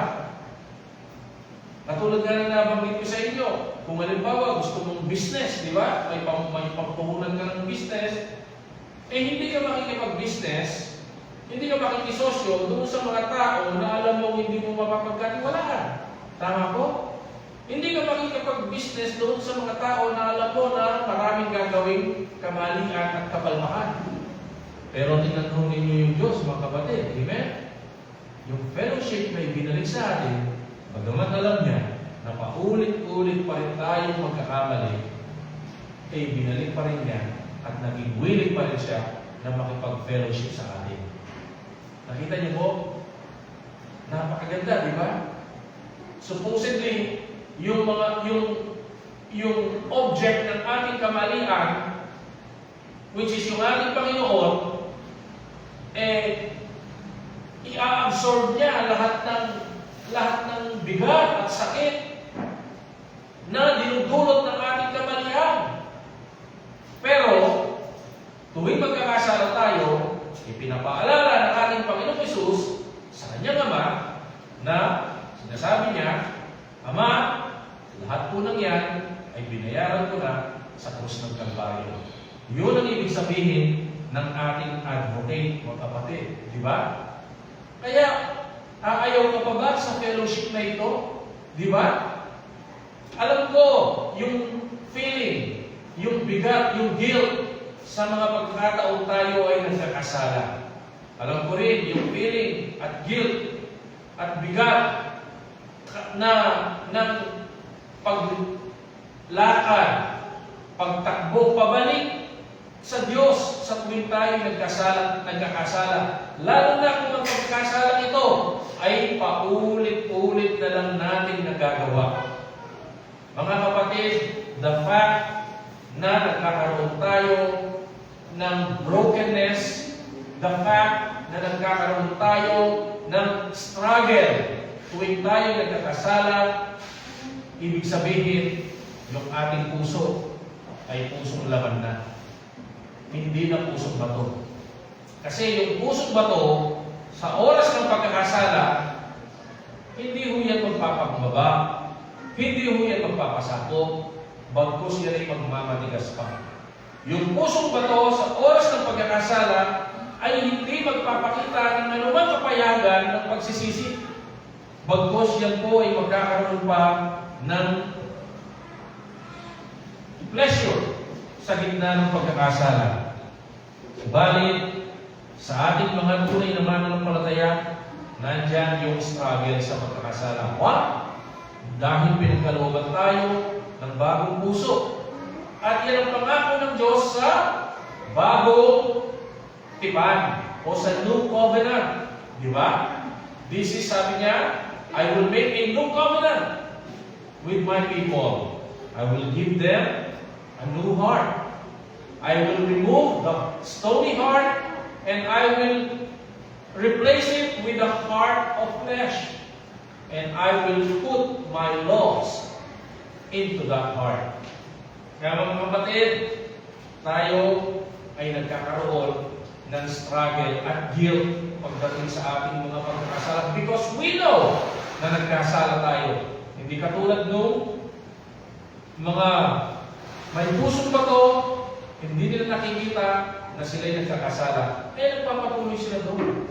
Katulad nga na nabanggit ko sa inyo, kung halimbawa gusto mong business, di ba? May pagpuhunan ka ng business, eh hindi ka makikipag-business, hindi ka makikisosyo doon sa mga tao na alam mo hindi mo mapapagkatiwalaan. Tama po? Hindi ka makikipag-business doon sa mga tao na alam mo na maraming gagawing kamalian at kapalmakan. Pero tingnan mo ninyo yung Diyos, mga kapatid. Amen? Yung fellowship na ibinalik sa atin, bagamat alam niya na paulit-ulit pa rin tayong magkakamali, eh binalik pa rin niya at naging willing pa rin siya na makipag-fellowship sa atin. Nakita niyo po? Napakaganda, di ba? Supposedly, yung object ng ating kamalian, which is yung ating Panginoon, eh, i-absorb niya lahat ng bigat at sakit na dinudulot ng ating kamalian. Pero, tuwing magkakasala tayo, ipinapaalala ng ating Panginoon Hesus sa kanyang Ama na sinasabi niya, Ama, lahat po ng yan ay binayaran ko na sa krus ng Kalbaryo. Yun ang ibig sabihin ng ating advocate, mga kapatid. Di ba? Kaya, aayaw ka pa ba sa fellowship na ito? Di ba? Alam ko, yung feeling, yung bigat, yung guilt, sa mga pagkakataon tayo ay nagkakasala. Alam ko rin, yung feeling at guilt at bigat na ng paglakad, pagtakbo pabalik sa Diyos sa tuwing tayo nagkakasala. Lalo na kung ang pagkakasala ito ay paulit-ulit na lang natin nagagawa. Mga kapatid, the fact na nagkakaroon tayo ng brokenness, the fact na nagkakaroon tayo ng struggle tuwing tayo nagkakasala, ibig sabihin, yung ating puso ay pusong laman na. Hindi na pusong bato. Kasi yung pusong bato, sa oras ng pagkakasala, hindi ho yan magpapagbaba, hindi ho yan magpapasako, bagkus yan ay magmamatigas pa. Yung pusong bato, sa oras ng pagkakasala, ay hindi magpapakita ng anumang kapayagan ng pagsisisi. Bagkus yan po ay magkakaroon pa ng pleasure sa gitna ng pagkakasala. Subalit, sa ating mga tunay na mananampalataya, nandyan yung struggle sa pagkakasala. What? Dahil pinagkalooban tayo ng bagong puso. At yan ang pangako ng Diyos sa bagong tipan o sa new covenant. Di ba? This is, sabi niya, I will make a new covenant with my people. I will give them a new heart. I will remove the stony heart and I will replace it with a heart of flesh. And I will put my laws into that heart. Kaya mga kapatid, tayo ay nagkakaroon ng struggle at guilt pagdating sa ating mga pagkakasala because we know na nagkasala tayo. Hindi katulad nung mga may pusong bato, hindi nila nakikita na sila'y nagkakasala. Kaya nagpapatuloy sila doon.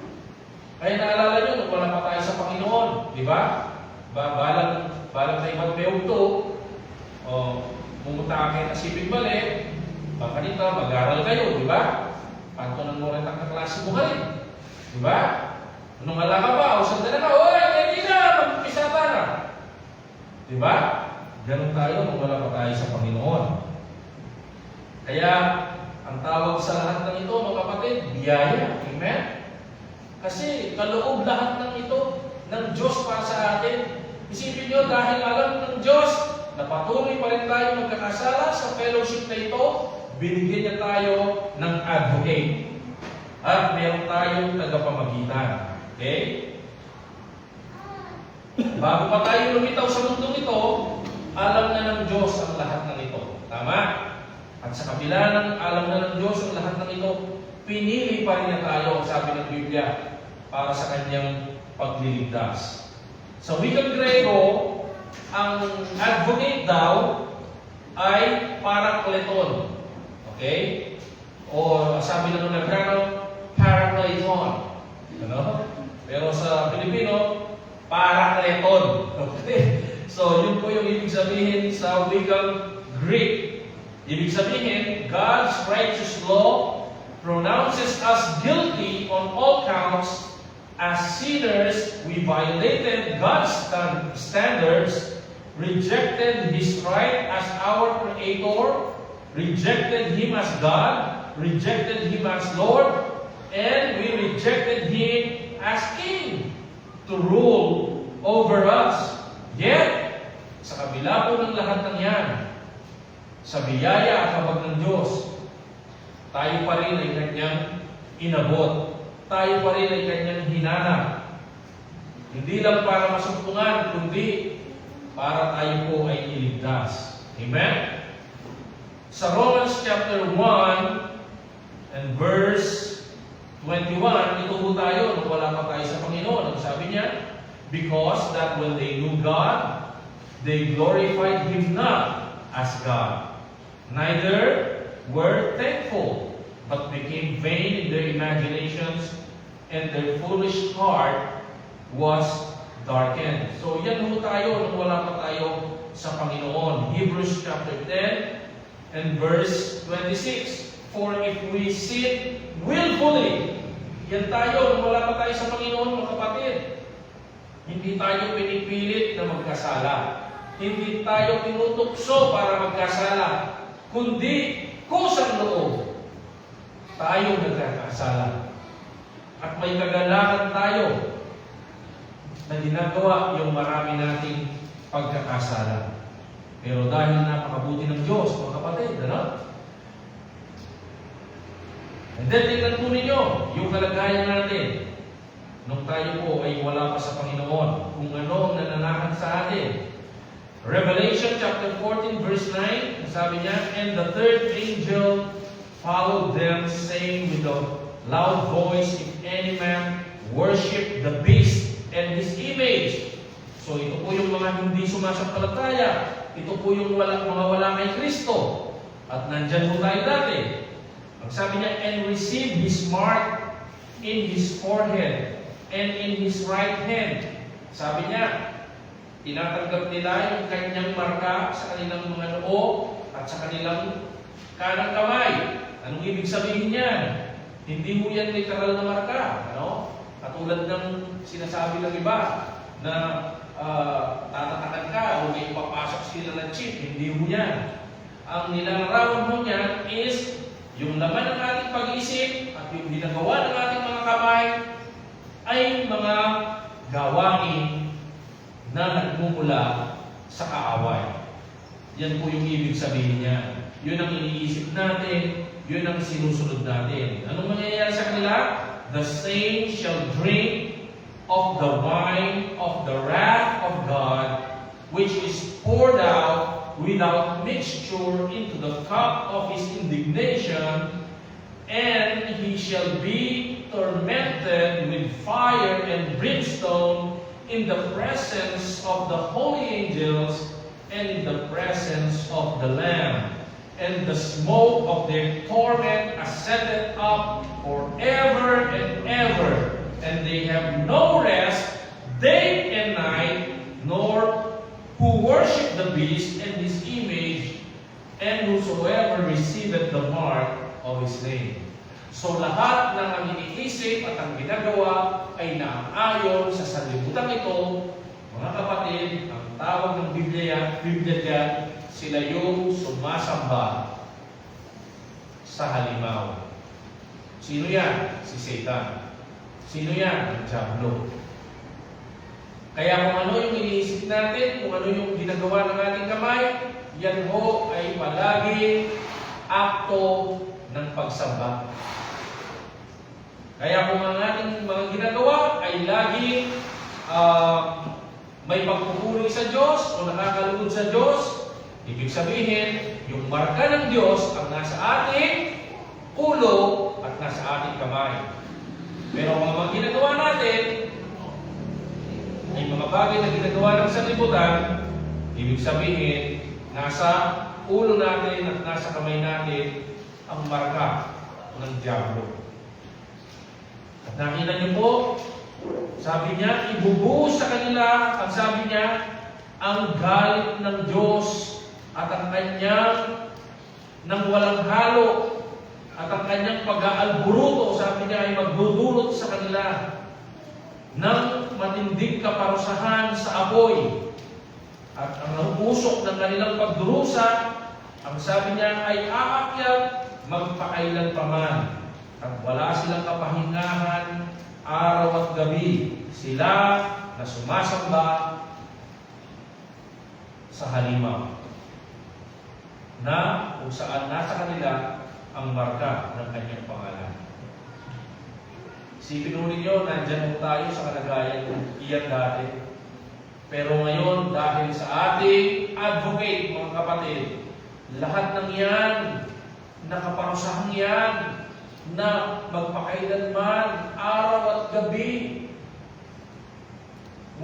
Kaya naalala nyo, nung wala pa tayo sa Panginoon, di ba? Balang na ibang meog to, kahit nasipig balik, pagkanita, mag-aral kayo, di ba? Pantunan mo rin ang kaklase mo ka rin. Di ba? Anong ala ka ba? O sandali na, oy, hindi na, mag-umpisa na. Di ba? Ganun tayo kung wala pa tayo sa Panginoon. Kaya, ang tawag sa lahat ng ito, mga kapatid, biyaya. Amen? Kasi kaloob lahat ng ito ng Diyos para sa atin. Isipin nyo, dahil alam ng Diyos na patuloy pa rin tayo magkakasala sa fellowship na ito, binigyan niya tayo ng advocate. At meron tayong tagapamagitan. Okay? Bago pa tayo lumitaw sa mundong ito, alam na ng Diyos ang lahat ng ito. Tama? At sa kabila ng alam na ng Diyos ang lahat ng ito, pinili pa rin niya tayo, sabi ng Biblia, para sa kanyang pagliligtas. Sa wikang Grego, ang advocate daw ay parakleton. Okay? O sabi ng Amerikano, parakleton. Ano? Pero sa Pilipino, parakleton. Okay? So, yun po yung ibig sabihin sa wikang Greek. Ibig sabihin, God's righteous law pronounces us guilty on all counts. As sinners, we violated God's standards, rejected His right as our Creator, rejected Him as God, rejected Him as Lord, and we rejected Him as King to rule over us. Yet, sa kabila po ng lahat ng yan, sa biyaya at habag ng Diyos, tayo pa rin ay kanyang inabot. Tayo pa rin ay kanyang hinanap. Hindi lang para masumpungan, kundi para tayo po ay iligtas. Amen? Sa Romans chapter 1 and verse 21, ito po tayo nung wala pa tayo sa Panginoon. Ang sabi niya, because that when they knew God, they glorified Him not as God, neither were thankful, but became vain in their imaginations, and their foolish heart was darkened. So yan po tayo nung wala pa tayo sa Panginoon. Hebrews chapter 10 and verse 26. For if we sin willfully, yan tayo nung wala pa tayo sa Panginoon, mga kapatid. Hindi tayo pinipilit na magkasala. Hindi tayo tinutukso para magkasala. Kundi kusang loob, tayo nagkakasala. At may kagalakan tayo na ginagawa yung marami nating pagkakasala. Pero dahil napakabuti ng Diyos, mga kapatid, ano? And then, tingnan po ninyo yung kalagayan natin nung tayo po ay wala pa sa Panginoon, kung ano ang nananahan sa atin. Revelation chapter 14 verse 9, sabi niya, and the third angel followed them, saying with a loud voice, if any man worship the beast and his image. So ito po yung mga hindi sumasampalataya. Ito po yung mga wala kay Kristo. At nandyan po tayo dati. Ang sabi niya, and receive his mark in his forehead and in his right hand. Sabi niya, tinatanggap nila yung kanyang marka sa kanilang mga noo at sa kanilang kanang kamay. Anong ibig sabihin niyan? Hindi mo yan literal na marka. Ano? Katulad ng sinasabi ng iba na tatatakan ka o may papasok sila ng chip. Hindi mo yan. Ang nilalarawan mo niyan is yung laman ng ating pag-iisip at yung ginagawa ng ating mga kamay ay mga gawain na nagmumula sa kaaway. Yan po yung ibig sabihin niya. Yun ang iniisip natin, yun ang sinusunod natin. Anong mangyayari sa kanila? The same shall drink of the wine of the wrath of God, which is poured out without mixture into the cup of his indignation, and he shall be tormented with fire and brimstone in the presence of the holy angels and in the presence of the Lamb. And the smoke of their torment ascended up forever and ever. And they have no rest day and night, nor who worship the beast and his image, and who whosoever receiveth the mark of his name. So lahat ng ang iniisip at ang ginagawa ay naaayon sa sanlibutan ito. Mga kapatid, ang tawag ng Biblia diyan, sila yung sumasamba sa halimaw. Sino yan? Si Satan. Sino yan? Ang Diablo. Kaya kung ano yung iniisip natin, kung ano yung ginagawa ng ating kamay, yan ho ay palagi akto ng pagsamba. Kaya kung ang ating mga ginagawa ay lagi may pagpupuri sa Diyos o nakakalugod sa Diyos, ibig sabihin, yung marka ng Diyos ang nasa ating ulo at nasa ating kamay. Pero kung ang mga ginagawa natin ay mga bagay na ginagawa ng sanlibutan, ibig sabihin, nasa ulo natin at nasa kamay natin ang marka ng Diablo. At nakita niyo po, sabi niya, ibubuhos sa kanila, ang sabi niya, ang galit ng Diyos at ang kanyang nang walang halo at ang kanyang pag-aalburuto, sabi niya, ay magdudulot sa kanila ng matinding kaparusahan sa apoy. At ang usok ng kanilang pagdurusa, ang sabi niya, ay aakyat magpakailan paman. At wala silang kapahingahan araw at gabi. Sila na sumasamba sa halimaw na kung saan nasa kanila ang marka ng kanyang pangalan. Isipin mo ninyo, nandyan mo tayo sa kalagayan iyan dati. Pero ngayon, dahil sa ating advocate, mga kapatid, lahat ng yan, nakaparusahan yan, na magpakailanman, araw at gabi,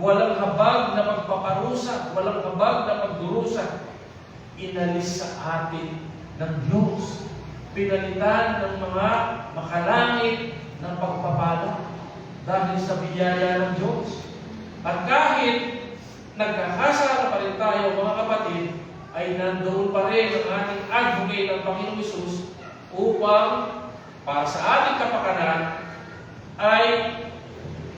walang habag na magpaparusa, walang habag na pagdurusa, inalis sa atin ng Diyos. Pinalitan ng mga makalangit ng pagpapala dahil sa biyaya ng Diyos. At kahit nagkakasala pa rin tayo, mga kapatid, ay nandoon pa rin ang ating advocate ng Panginoong Hesus upang para sa ating kapakanan ay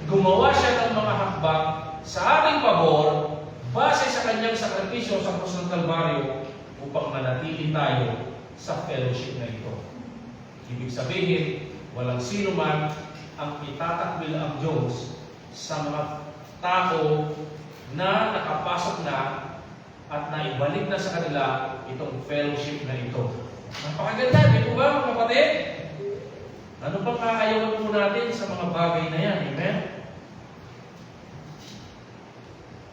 gumawa siya ng mga hakbang sa ating pabor base sa kanyang sakripisyo sa krus ng Kalbaryo upang manatili tayo sa fellowship na ito. Ibig sabihin, walang sino man ang itatakbil ang Diyos sa mga tao na nakapasok na at naibalik na sa kanila itong fellowship na ito. Napakaganda, di po ba mga kapatid? Ano pang kakayawan po natin sa mga bagay na yan? Amen?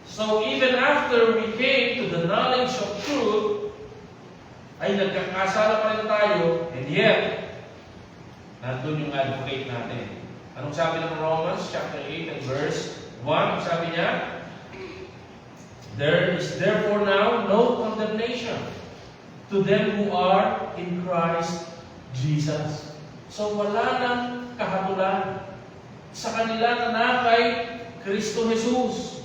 So even after we came to the knowledge of truth, ay nagkakasala pa rin tayo, and yet, nandun yung advocate natin. Anong sabi ng Romans chapter 8 and verse 1? Ang sabi niya, there is therefore now no condemnation to them who are in Christ Jesus. So wala nang kahatulan sa kanila na kay Kristo Jesus.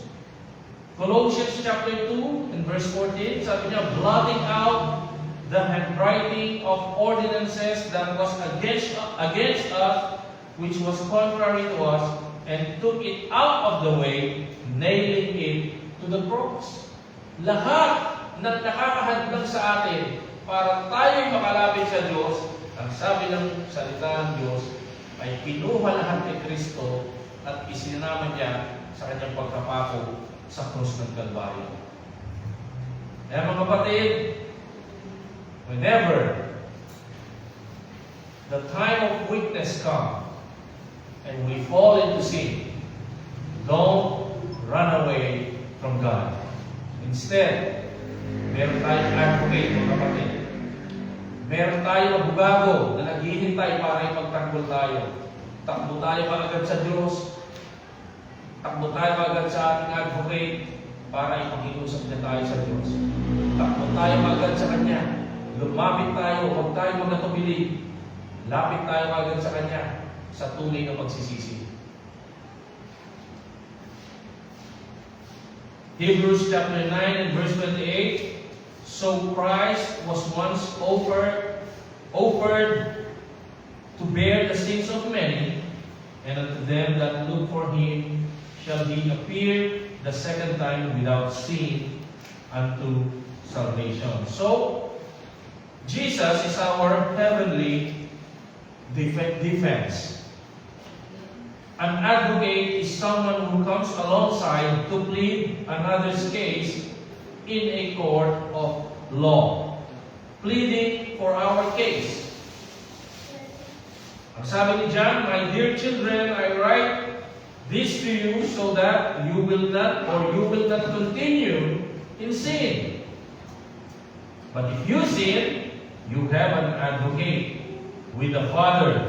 Colossians chapter 2 and verse 14, sabi niya, blotting out the handwriting of ordinances that was against us, which was contrary to us, and took it out of the way, nailing it to the cross. Lahat ng nakakahadlang sa atin para tayo'y makalapit sa Diyos, ang sabi ng salita ng Diyos ay kinuha lahat kay Kristo at isinama niya sa kanyang pagkapako sa krus ng Kalbaryo. Kaya mga kapatid, whenever the time of weakness comes and we fall into sin, don't run away from God. Instead, meron tayong advocate, mga kapatid. Meron tayong abogado na naghihintay para ipagtanggol tayo. Takbo tayo kaagad sa Diyos. Takbo tayo kaagad sa ating advocate para ipag-iusap niya tayo sa Diyos. Takbo tayo kaagad sa Kanya. Lumapit tayo, huwag tayo magkatubili. Lapit tayo kaagad sa Kanya sa tunay na pagsisisi. Hebrews chapter 9 and verse 28, So Christ was once offered to bear the sins of many, and unto them that look for him shall he appear the second time without sin unto salvation. So, Jesus is our heavenly defense. An advocate is someone who comes alongside to plead another's case in a court of law, pleading for our case. Ang sabi ni John, "My dear children, I write this to you so that you will not continue in sin. But if you sin, you have an advocate with the Father.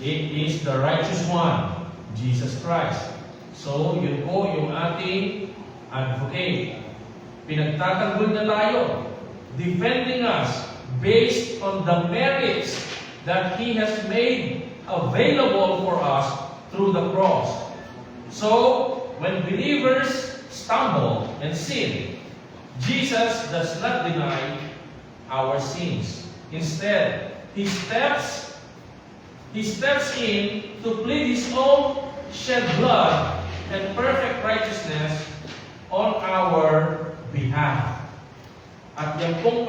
It is the righteous one, Jesus Christ." So, yun po yung ating advocate. Pinagtatanggol na tayo, defending us based on the merits that He has made available for us through the cross. So, when believers stumble and sin, Jesus does not deny our sins. Instead, He steps in to plead His own shed blood and perfect righteousness on our behalf. At yan pong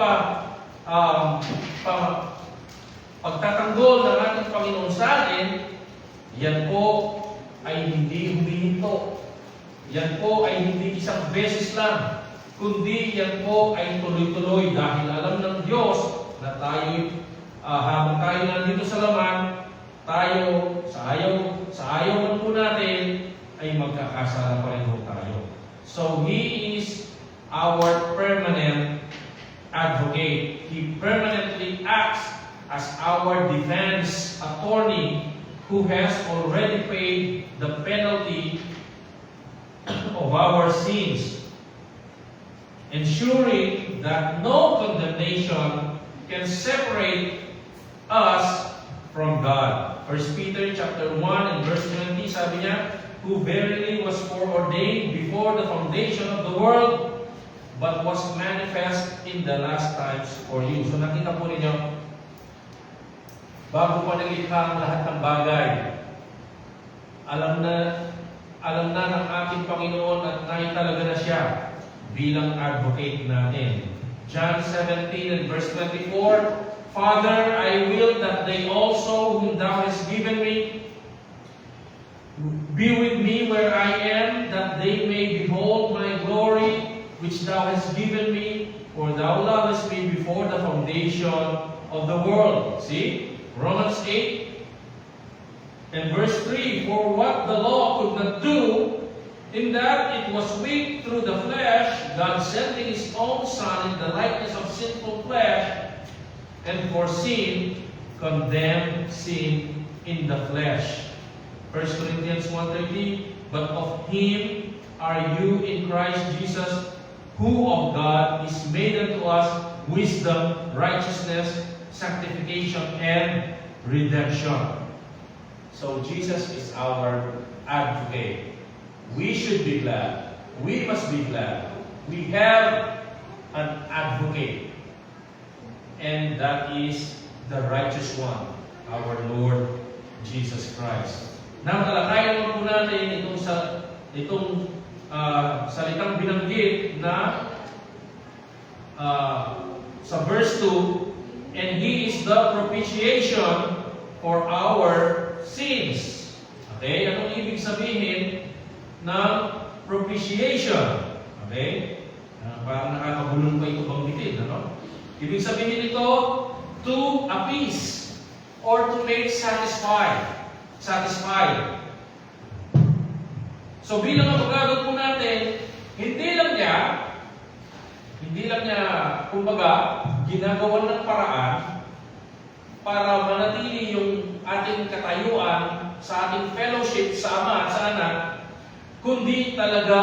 pagtatanggol ng ating Panginoon sa atin, yan po ay hindi humihinto. Yan po ay hindi isang beses lang, kundi yan po ay tuloy-tuloy dahil alam ng Diyos na tayo, habang tayo nandito sa laman, tayo, sa ayaw man po natin, ay magkakasala pa rin po tayo. So, He is our permanent advocate. He permanently acts as our defense attorney who has already paid the penalty of our sins, ensuring that no condemnation can separate us from God. 1 Peter chapter 1 and verse 20, sabi niya, "Who verily was foreordained before the foundation of the world, but was manifest in the last times for you." So nakita po ninyo, bago pa nalikha ang lahat ng bagay, alam na ng ating Panginoon at naitalaga na siya bilang advocate natin. John 17 and verse 24, "Father, I will that they also whom thou hast given me be with me where I am, that they may behold my glory which thou hast given me, for thou lovest me before the foundation of the world." See? Romans 8 and verse 3, "For what the law could not do, in that it was weak through the flesh, God sending His own Son in the likeness of sinful flesh, and for sin, condemned sin in the flesh." 1 Corinthians 1:13, "But of Him are you in Christ Jesus, who of God is made unto us wisdom, righteousness, sanctification, and redemption." So Jesus is our advocate. We should be glad. We must be glad. We have an advocate. And that is the righteous one, our Lord Jesus Christ. Nang talakayan naman po natin itong salitang binanggit na sa verse 2, "And He is the propitiation for our sins." Okay? Anong ibig sabihin ng propitiation? Okay? Parang nakakabulong pa ito banggitin, ano? Ibig sabihin ito, to appease or to make satisfied. So bilang abogado po natin, hindi lang niya, kumbaga, ginagawa ng paraan para manatili yung ating katayuan sa ating fellowship sa Ama at sa Anak, kundi talaga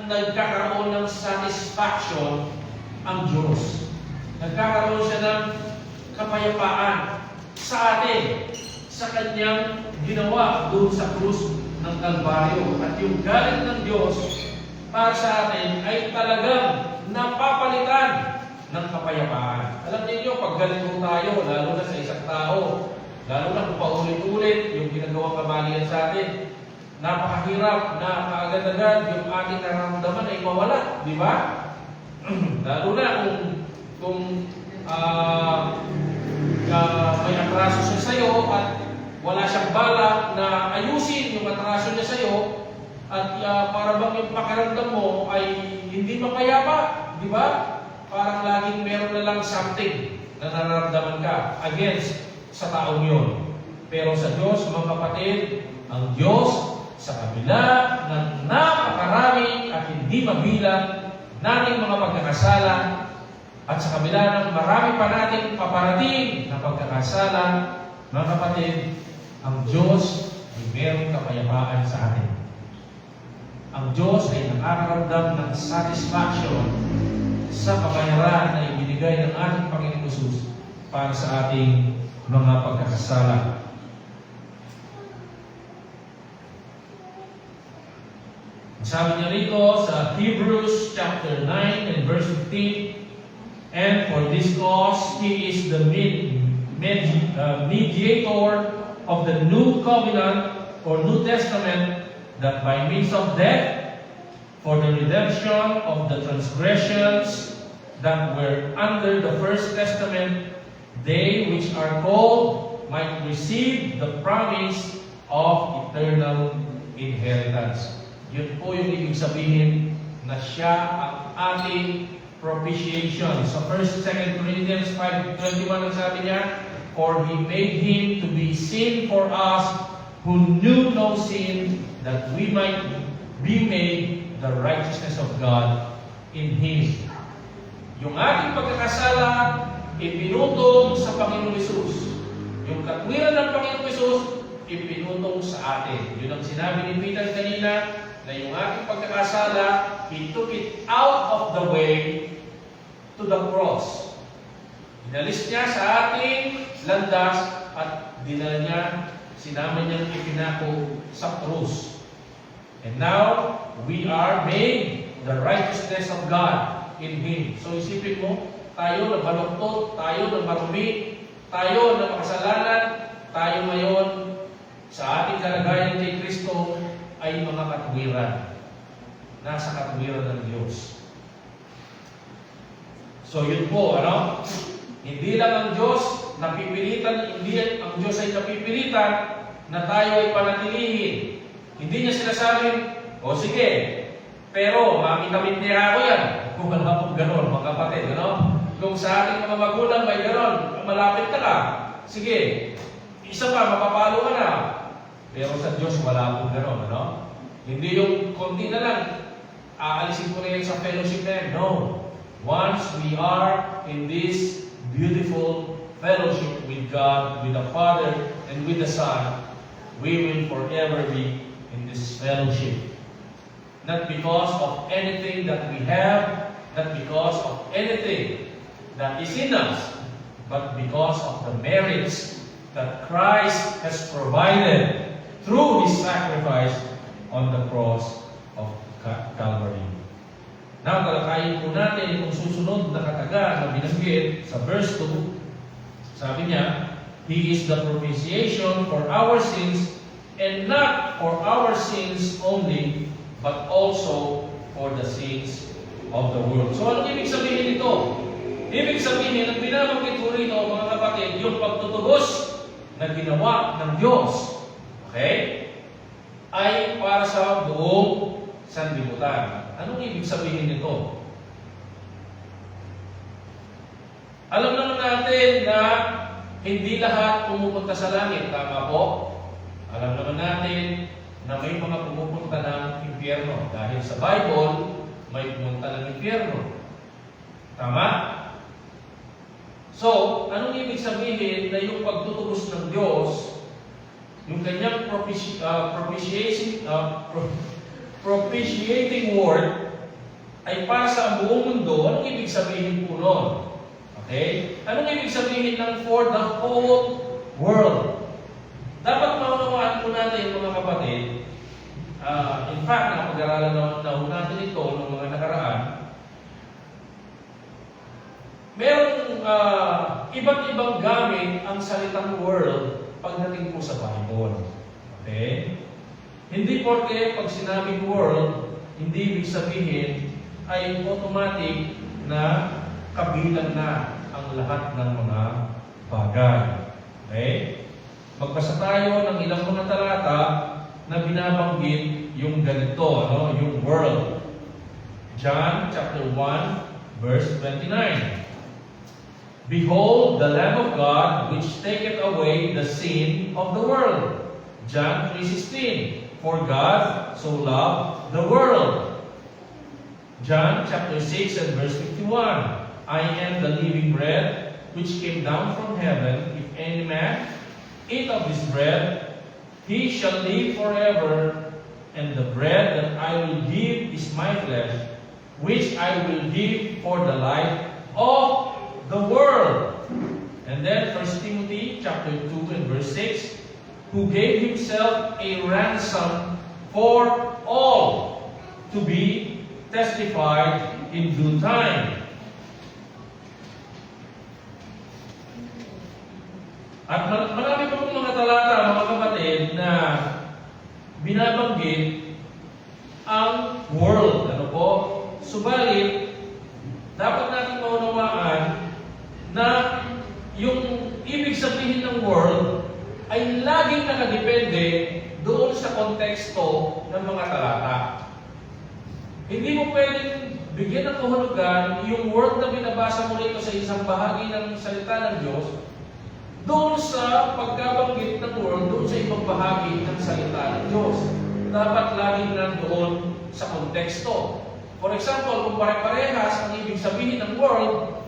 nagkakaroon ng satisfaction ang Diyos. Nagkakaroon siya ng kapayapaan sa atin, sa Kanyang ginawa doon sa krus ng Kalbaryo. At yung galit ng Diyos para sa atin ay talagang napapalitan ng kapayapaan. Alam niyo, pag ganito tayo, lalo na sa isang tao, lalo na kung paulit-ulit yung ginagawang kamalian sa atin, napakahirap na kaagad-agad yung ating nararamdaman ay mawala, di ba? Lalo na kung may atraso siya sa'yo at wala siyang balak na ayusin yung atraso niya sa'yo at para bang yung pakiramdam mo ay hindi mapayapa, di ba? Parang laging meron na lang something na nararamdaman ka against sa taong yun. Pero sa Diyos, mga kapatid, ang Diyos sa kabila ng napakarami at hindi mabilang nating mga pagkakasala at sa kabila ng marami pa nating paparating na pagkakasala, mga kapatid, ang Diyos ay mayroong kapayapaan sa atin. Ang Diyos ay nakakaramdam ng satisfaction sa kabayaran na ibinigay ng ating Panginoong Hesus para sa ating mga pagkakasala. Sabi niya rito sa Hebrews chapter 9 and verse 15, and for this cause He is the mediator of the new covenant or New Testament, that by means of death, for the redemption of the transgressions that were under the first testament, they which are called might receive the promise of eternal inheritance. Yun po yung ibig sabihin na siya ang ating propitiation. So 1 Corinthians 5:21 ang sabi niya, for He made Him to be sin for us who knew no sin, that we might be made the righteousness of God in Him. Yung ating pagkakasala, ipinutong sa Panginoong Hesus. Yung katwiran ng Panginoong Hesus, ipinutong sa atin. Yun ang sinabi ni Peter kanina, na yung ating pagkakasala, He took it out of the way to the cross. Inalis niya sa ating landas at dinala niya, sinama niyang ipinako sa krus. And now, we are made the righteousness of God in Him. So isipin mo, tayo na baluktot, tayo na marumi, tayo na makasalanan, tayo ngayon sa ating kalagayan kay Kristo ay mga katwiran. Nasa katwiran ng Diyos. So yun po, ano? Hindi lang ang Diyos napipilitan, hindi ang Diyos ay napipilitan na tayo ay panatilihin. Hindi niya sinasabing, o sige, pero mamitamit niya ako yan. Kung wala pong gano'n, mga kapatid, ano? Kung sa ating mga magulang may gano'n, malapit na ka. Sige, isa pa, mapapalo ka na. Pero sa Diyos, wala pong gano'n, ano? Hindi yung konti na lang, aalisin ko na yan sa fellowship na yan. No. Once we are in this beautiful fellowship with God, with the Father, and with the Son, we will forever be in this fellowship. Not because of anything that we have, not because of anything that is in us, but because of the merits that Christ has provided through His sacrifice on the cross of Calvary. Now, talakayin po natin itong susunod na kataga na binanggit sa verse 2. Sabi niya, He is the propitiation for our sins, and not for our sins only, but also for the sins of the world. So, anong ibig sabihin nito? Ibig sabihin, ang binabanggit ko rito, mga kapatid, yung pagtutubos na ginawa ng Diyos, okay, ay para sa buong sanlibutan. Anong ibig sabihin nito? Alam naman natin na hindi lahat pumupunta sa langit, tama po? Alam naman natin na may mga pumupunta ng impyerno. Dahil sa Bible, may pumunta ng impyerno. Tama? So, anong ibig sabihin na yung pagtutubos ng Diyos, yung kanyang propitiating word ay para sa buong mundo? Anong ibig sabihin po nun? Okay? Anong ibig sabihin ng for the whole world? Dapat maunawaan po natin, mga kapatid, In fact, napag-aralan na natin ito ng mga nakaraan. Merong iba't ibang gamit ang salitang world pagdating po sa Bible. Okay? Hindi porke pag sinabing world, hindi ibig sabihin ay automatic na kabilang na ang lahat ng mga bagay. Okay? Magbasa tayo ng ilang mga talata na binabanggit yung ganito, yung world. John chapter 1, verse 29. Behold, the Lamb of God, which taketh away the sin of the world. John 3:16. For God so loved the world. John chapter 6 and verse 51. I am the living bread, which came down from heaven. If any man eat of this bread, he shall live forever. And the bread that I will give is my flesh, which I will give for the life of the world. And then 1 Timothy chapter 2 and verse 6, who gave himself a ransom for all, to be testified in due time. At marami pa pong mga talata, mga kapatid, na binabanggit ang world. Ano po? Subalit, dapat natin maunawaan na yung ibig sabihin ng world ay laging nakadepende doon sa konteksto ng mga talata. Hindi mo pwedeng bigyan ng kahulugan yung word na binabasa mo rito sa isang bahagi ng salita ng Diyos doon sa pagkabanggit ng word doon sa ibang bahagi ng salita ng Diyos. Dapat laging nandoon sa konteksto. For example, kung pare-parehas ang ibig sabihin ng world,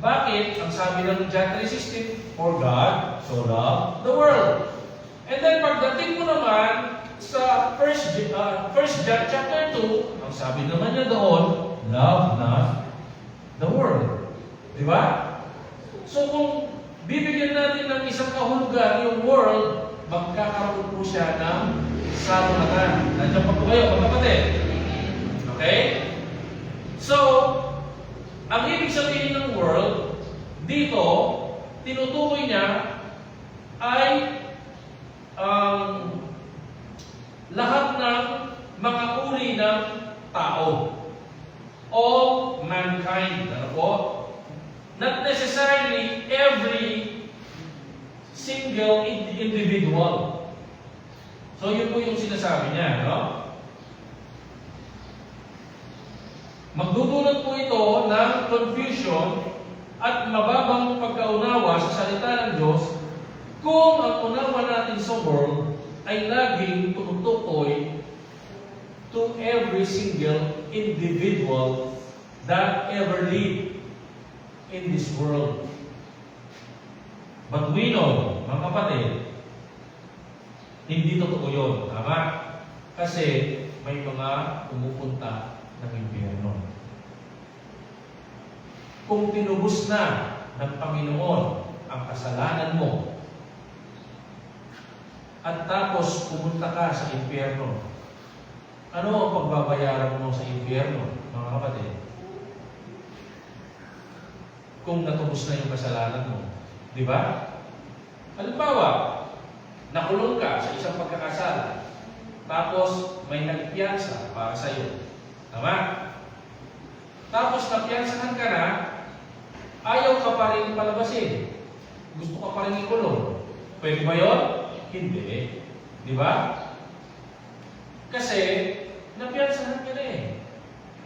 bakit? Ang sabi ng John 3:16, for God so loved the world. And then pagdating mo naman sa 1 John chapter 2, ang sabi naman niya doon, love not the world. Di ba? So kung bibigyan natin ng isang kahulugan yung world, magkakaroon po siya ng salunatan. Nandiyan pa po kayo, mga kapatid. Okay? So, ang ibig sabihin ng world, dito, tinutukoy niya ay lahat ng mga uri ng tao. All mankind. Ano po? Not necessarily every single individual. So, yun po yung sinasabi niya, no? Magdudulot po ito ng confusion at mababang pagkaunawa sa salita ng Diyos kung ang unawa natin sa world ay laging tumutukoy to every single individual that ever lived in this world. But we know, mga kapatid, hindi totoo yun. Tama? Kasi may mga pumupunta ng impyerno. Kung tinubos na ng Panginoon ang kasalanan mo at tapos pumunta ka sa impyerno, ano ang pagbabayaran mo sa impyerno, mga kapatid? Kung natubos na yung kasalanan mo. Di ba? Halimbawa, nakulong ka sa isang pagkakasala, tapos may nagpiyansa para sa iyo. Tama? Tapos napiyansahan ka na, ayaw ka pa rin palabasin. Gusto ka pa rin ikulong. Pwede ba yun? Hindi. Di ba? Kasi, napiyansahan ka na eh.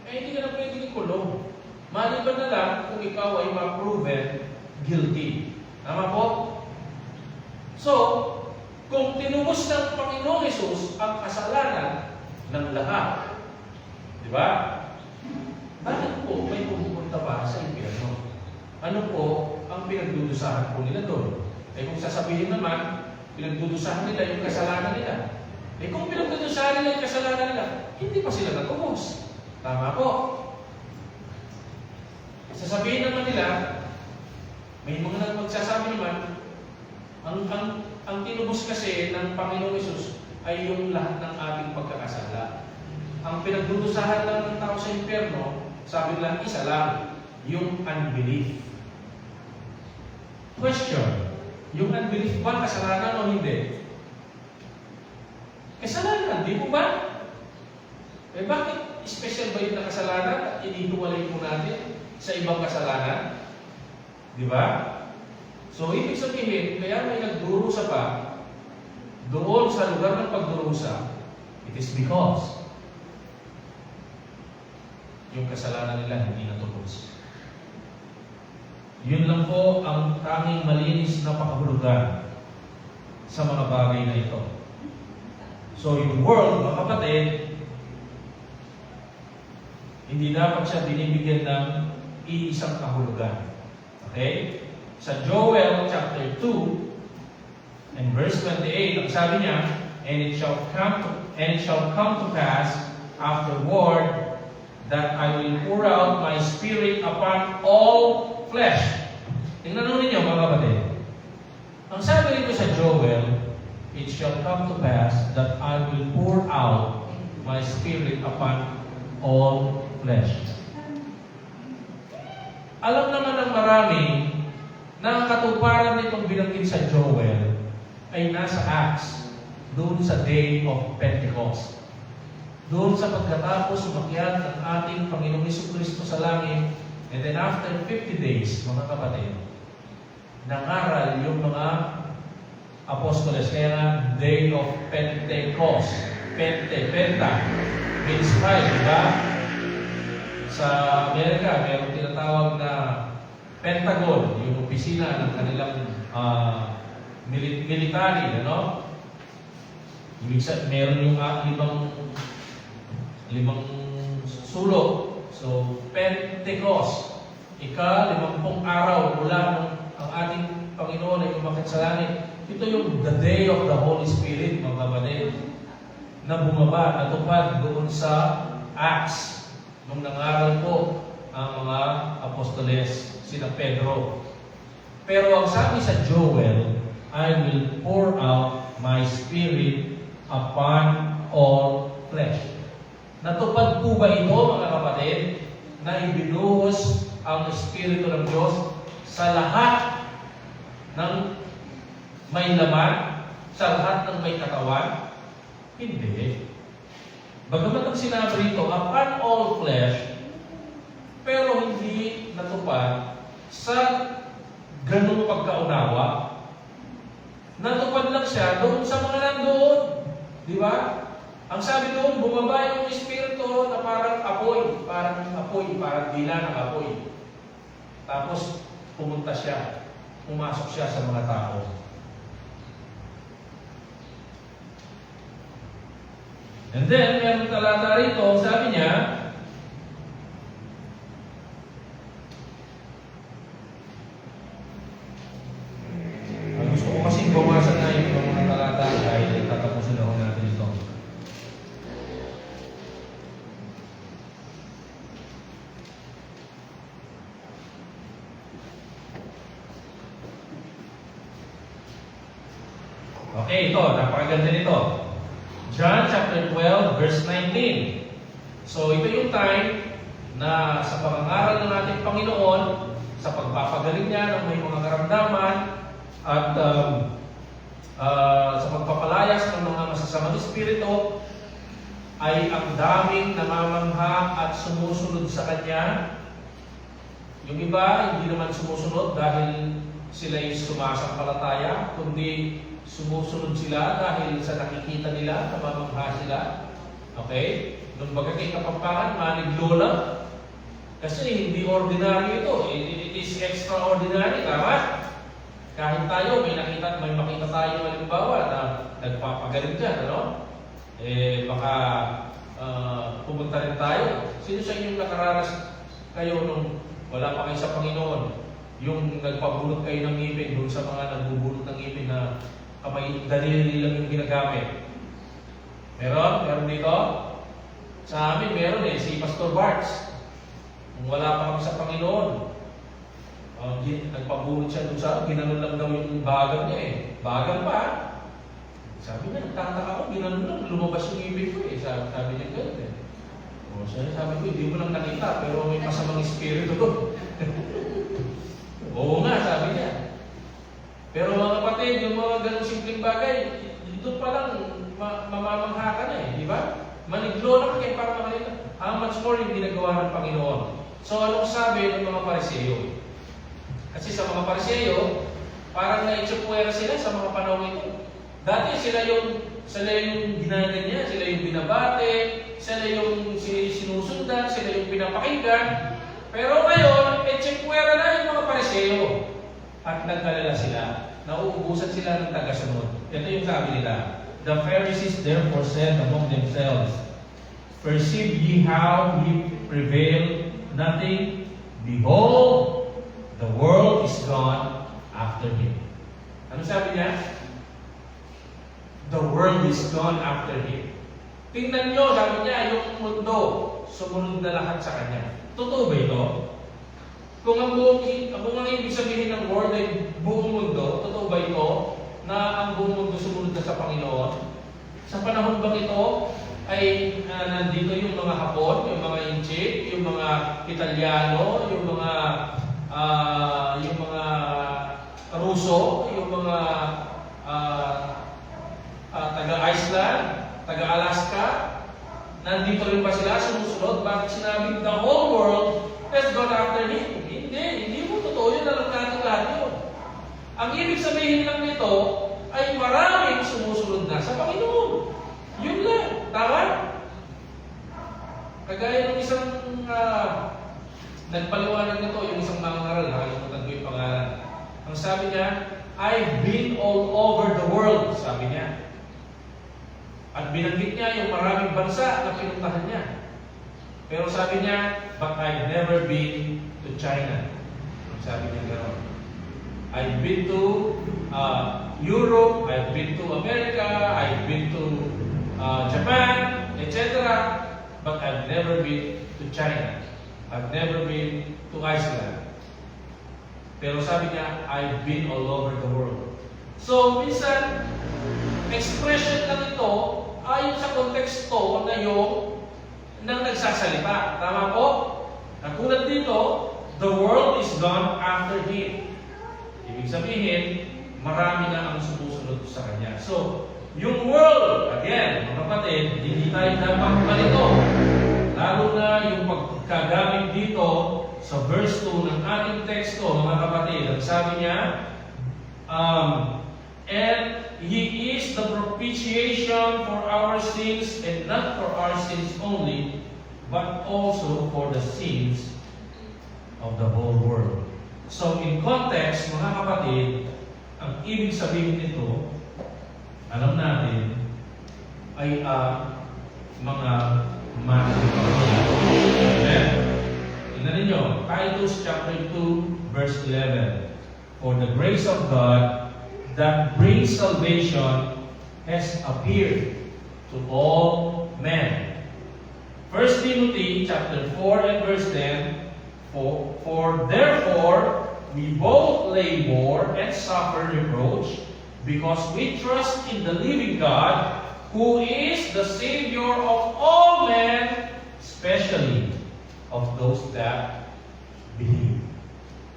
Hindi ka na pwede ikulong. Maliban na lang kung ikaw ay ma-proven guilty. Tama po? So, kung tinubos ng Panginoong Hesus ang kasalanan ng lahat, di ba? Bakit po may pumupunta pa sa impyerno? Ano po ang pinagdudusahan po nila doon? Kung sasabihin naman, pinagdudusahan nila yung kasalanan nila. Kung pinagdudusahan nila yung kasalanan nila, hindi pa sila natubos. Tama po. Sasabihin naman nila, may mga magsasabi naman, ang tinubos kasi ng Panginoong Hesus ay yung lahat ng ating pagkakasala. Ang pinagdudusahan lang ng tao sa impyerno, sabi nila, isa lang, yung unbelief. Question, yung unbelief ba kasalanan o hindi? Kasalanan, di po ba? Eh bakit special ba yun na kasalanan at inihiwalay po natin sa ibang kasalanan? Di ba? So, ibig sabihin, kaya may nagdurusa pa doon sa lugar ng pagdurusa, it is because yung kasalanan nila hindi natubos. Yun lang po ang tanging malinis na pakahulugan sa mga bagay na ito. So, yung world, mga kapatid, hindi dapat siya binibigyan ng iisang kahulugan. Okay? Sa Joel chapter 2 and verse 28, ang sabi niya, and it shall come to pass afterward that I will pour out my spirit upon all flesh. Tingnan nun ninyo, mga kapatid. Ang sabi rito sa Joel, it shall come to pass that I will pour out my spirit upon all flesh. Alam naman ng marami na ang katuparan nitong binanggit sa Joel ay nasa Acts, doon sa Day of Pentecost. Doon sa pagkatapos umakyat ng ating Panginoong Jesucristo sa langit, and then after 50 days, mga kapatid, nangaral yung mga apostoles. Kaya nga, Day of Pentecost. Penta means five, diba? Sa Amerika, mayroong tinatawag na Pentagon, yung opisina ng kanilang military, ano? Meron yung limang sulok. So, Pentecost, ika-50 araw mula nung ang ating Panginoon ay umakyat sa langit. Ito yung the day of the Holy Spirit, mga kapatid, na bumaba, natupad doon sa Acts, nung nangaral po ang mga apostoles, sina Pedro. Pero ang sabi sa Joel, I will pour out my spirit upon all flesh. Natupad po ba ito, mga kapatid, na ibinuhos ang Espiritu ng Diyos sa lahat ng may laman, sa lahat ng may katawan? Hindi. Bagamat ang sinabi rito, upon all flesh, pero hindi natupad sa ganung pagkaunawa. Natupad lang siya doon sa mga nandoon. Di ba? Ang sabi doon, bumaba yung Espiritu na parang apoy, parang dila ng apoy. Tapos, pumunta siya, pumasok siya sa mga tao. And then, meron talata rito, sabi niya, ang gusto ko kasing bawasan na yung mga talata dahil tatapusin ako natin ito. Okay, ito, napakaganda nito. John chapter 12, verse 19. So, ito yung time na sa pangangaral ng ating Panginoon, sa pagpapagaling niya ng may mga karamdaman, at sa pagpapalayas ng mga masasamang espiritu, ay ang daming namamangha at sumusunod sa Kanya. Yung iba, hindi naman sumusunod dahil sila'y sumasampalataya, kundi sumusunod sila dahil sa nakikita nila, namamangha sila. Okay? Nung baga kay Kapampangan, maniglo lang. Kasi hindi ordinary ito. It is extraordinary, tama? Kahit tayo, may makita tayo halimbawa na nagpapagaling dyan, ano? Baka pumunta rin tayo. Sino sa inyong nakaranas kayo nung wala pa kayo sa Panginoon? Yung nagpabulot kayo ng ngipin, doon sa mga nagbubulot ng ngipin na kamay daliri lang yung ginagamit. Meron dito? Sa amin meron si Pastor Barts. Kung wala pa kami sa Panginoon, nagpabulot siya doon sa ginanon lang daw yung bagang niya Bagang pa. Sabi niya, nagtataka ko, ginanon lang, lumabas yung ibig ko eh. Sabi niya gano'n eh. O siya, sabi ko, hindi mo lang nakita, pero may masamang espiritu. Oo nga, sabi niya. Pero mga kapatid, yung mga ganong simpleng bagay, dito pa lang, mamamangha ka na eh, di ba? Maniglo na kayo para makalita. How much more yung ginagawa ng Panginoon? So, anong sabi ng mga Pariseyo? Kasi sa mga Pariseyo, parang naitsupwera sila sa mga panahon ito. Dati sila yung ginaganyan, sila yung binabate, sila yung sinusundan, sila yung pinapakinggan. Pero ngayon, itsupwera na yung mga Pariseyo. At nagkalala sila. Nauubusan sila ng tagasunod. Ito yung sabi nila. The Pharisees therefore said among themselves, perceive ye how he prevailed nothing? Behold, the world is gone after him. Ano sabi niya? The world is gone after him. Tingnan nyo, sabi niya, yung mundo, sumunod na lahat sa kanya. Totoo ba ito? Kung ang ibig sabihin ng world ay buong mundo, totoo ba ito? Na ang buong mundo sumunod na sa Panginoon? Sa panahon bang ito ay nandito yung mga Hapon, yung mga Inchik, yung mga Italiano, yung mga Ruso, yung mga taga-Iceland, taga-Alaska, nandito rin ba sila sumusunod? Bakit sinabing the whole world has gone after him? Hindi mo totoo yun, alam natin lahat yun. Ang ibig sabihin lang nito ay maraming sumusunod na sa Panginoon. Yun lang. Tama? Kagaya ng isang nagpaliwanag nito, yung isang mangaral, nakalimutan ko yung pangalan. Ang sabi niya, I've been all over the world, sabi niya. At binanggit niya yung maraming bansa na pinuntahan niya. Pero sabi niya, but I've never been to China. Sabi niya gano'n. I've been to Europe, I've been to America, I've been to Japan, etc. But I've never been to China. I've never been to Iceland. Pero sabi niya, I've been all over the world. So, minsan, expression lang ito ayon sa konteksto na yung nang nagsasalita. Tama po? Katulad dito, the world is gone after him. Ibig sabihin, marami na ang sumusunod sa kanya. So, yung world, again, mga kapatid, hindi tayo dapat malito. Lalo na yung pagkagamit dito sa verse 2 ng ating teksto, mga kapatid. Ang sabi niya, and He is the propitiation for our sins, and not for our sins only, but also for the sins of the whole world. So, in context, mga kapatid, ang ibig sabihin nito, alam natin, ay mga Amen? Tingnan ninyo, Titus chapter 2, verse 11. For the grace of God that brings salvation has appeared to all men. 1 Timothy chapter 4 and verse 10. For therefore we both labor and suffer reproach, because we trust in the living God, who is the Savior of all men, especially of those that believe.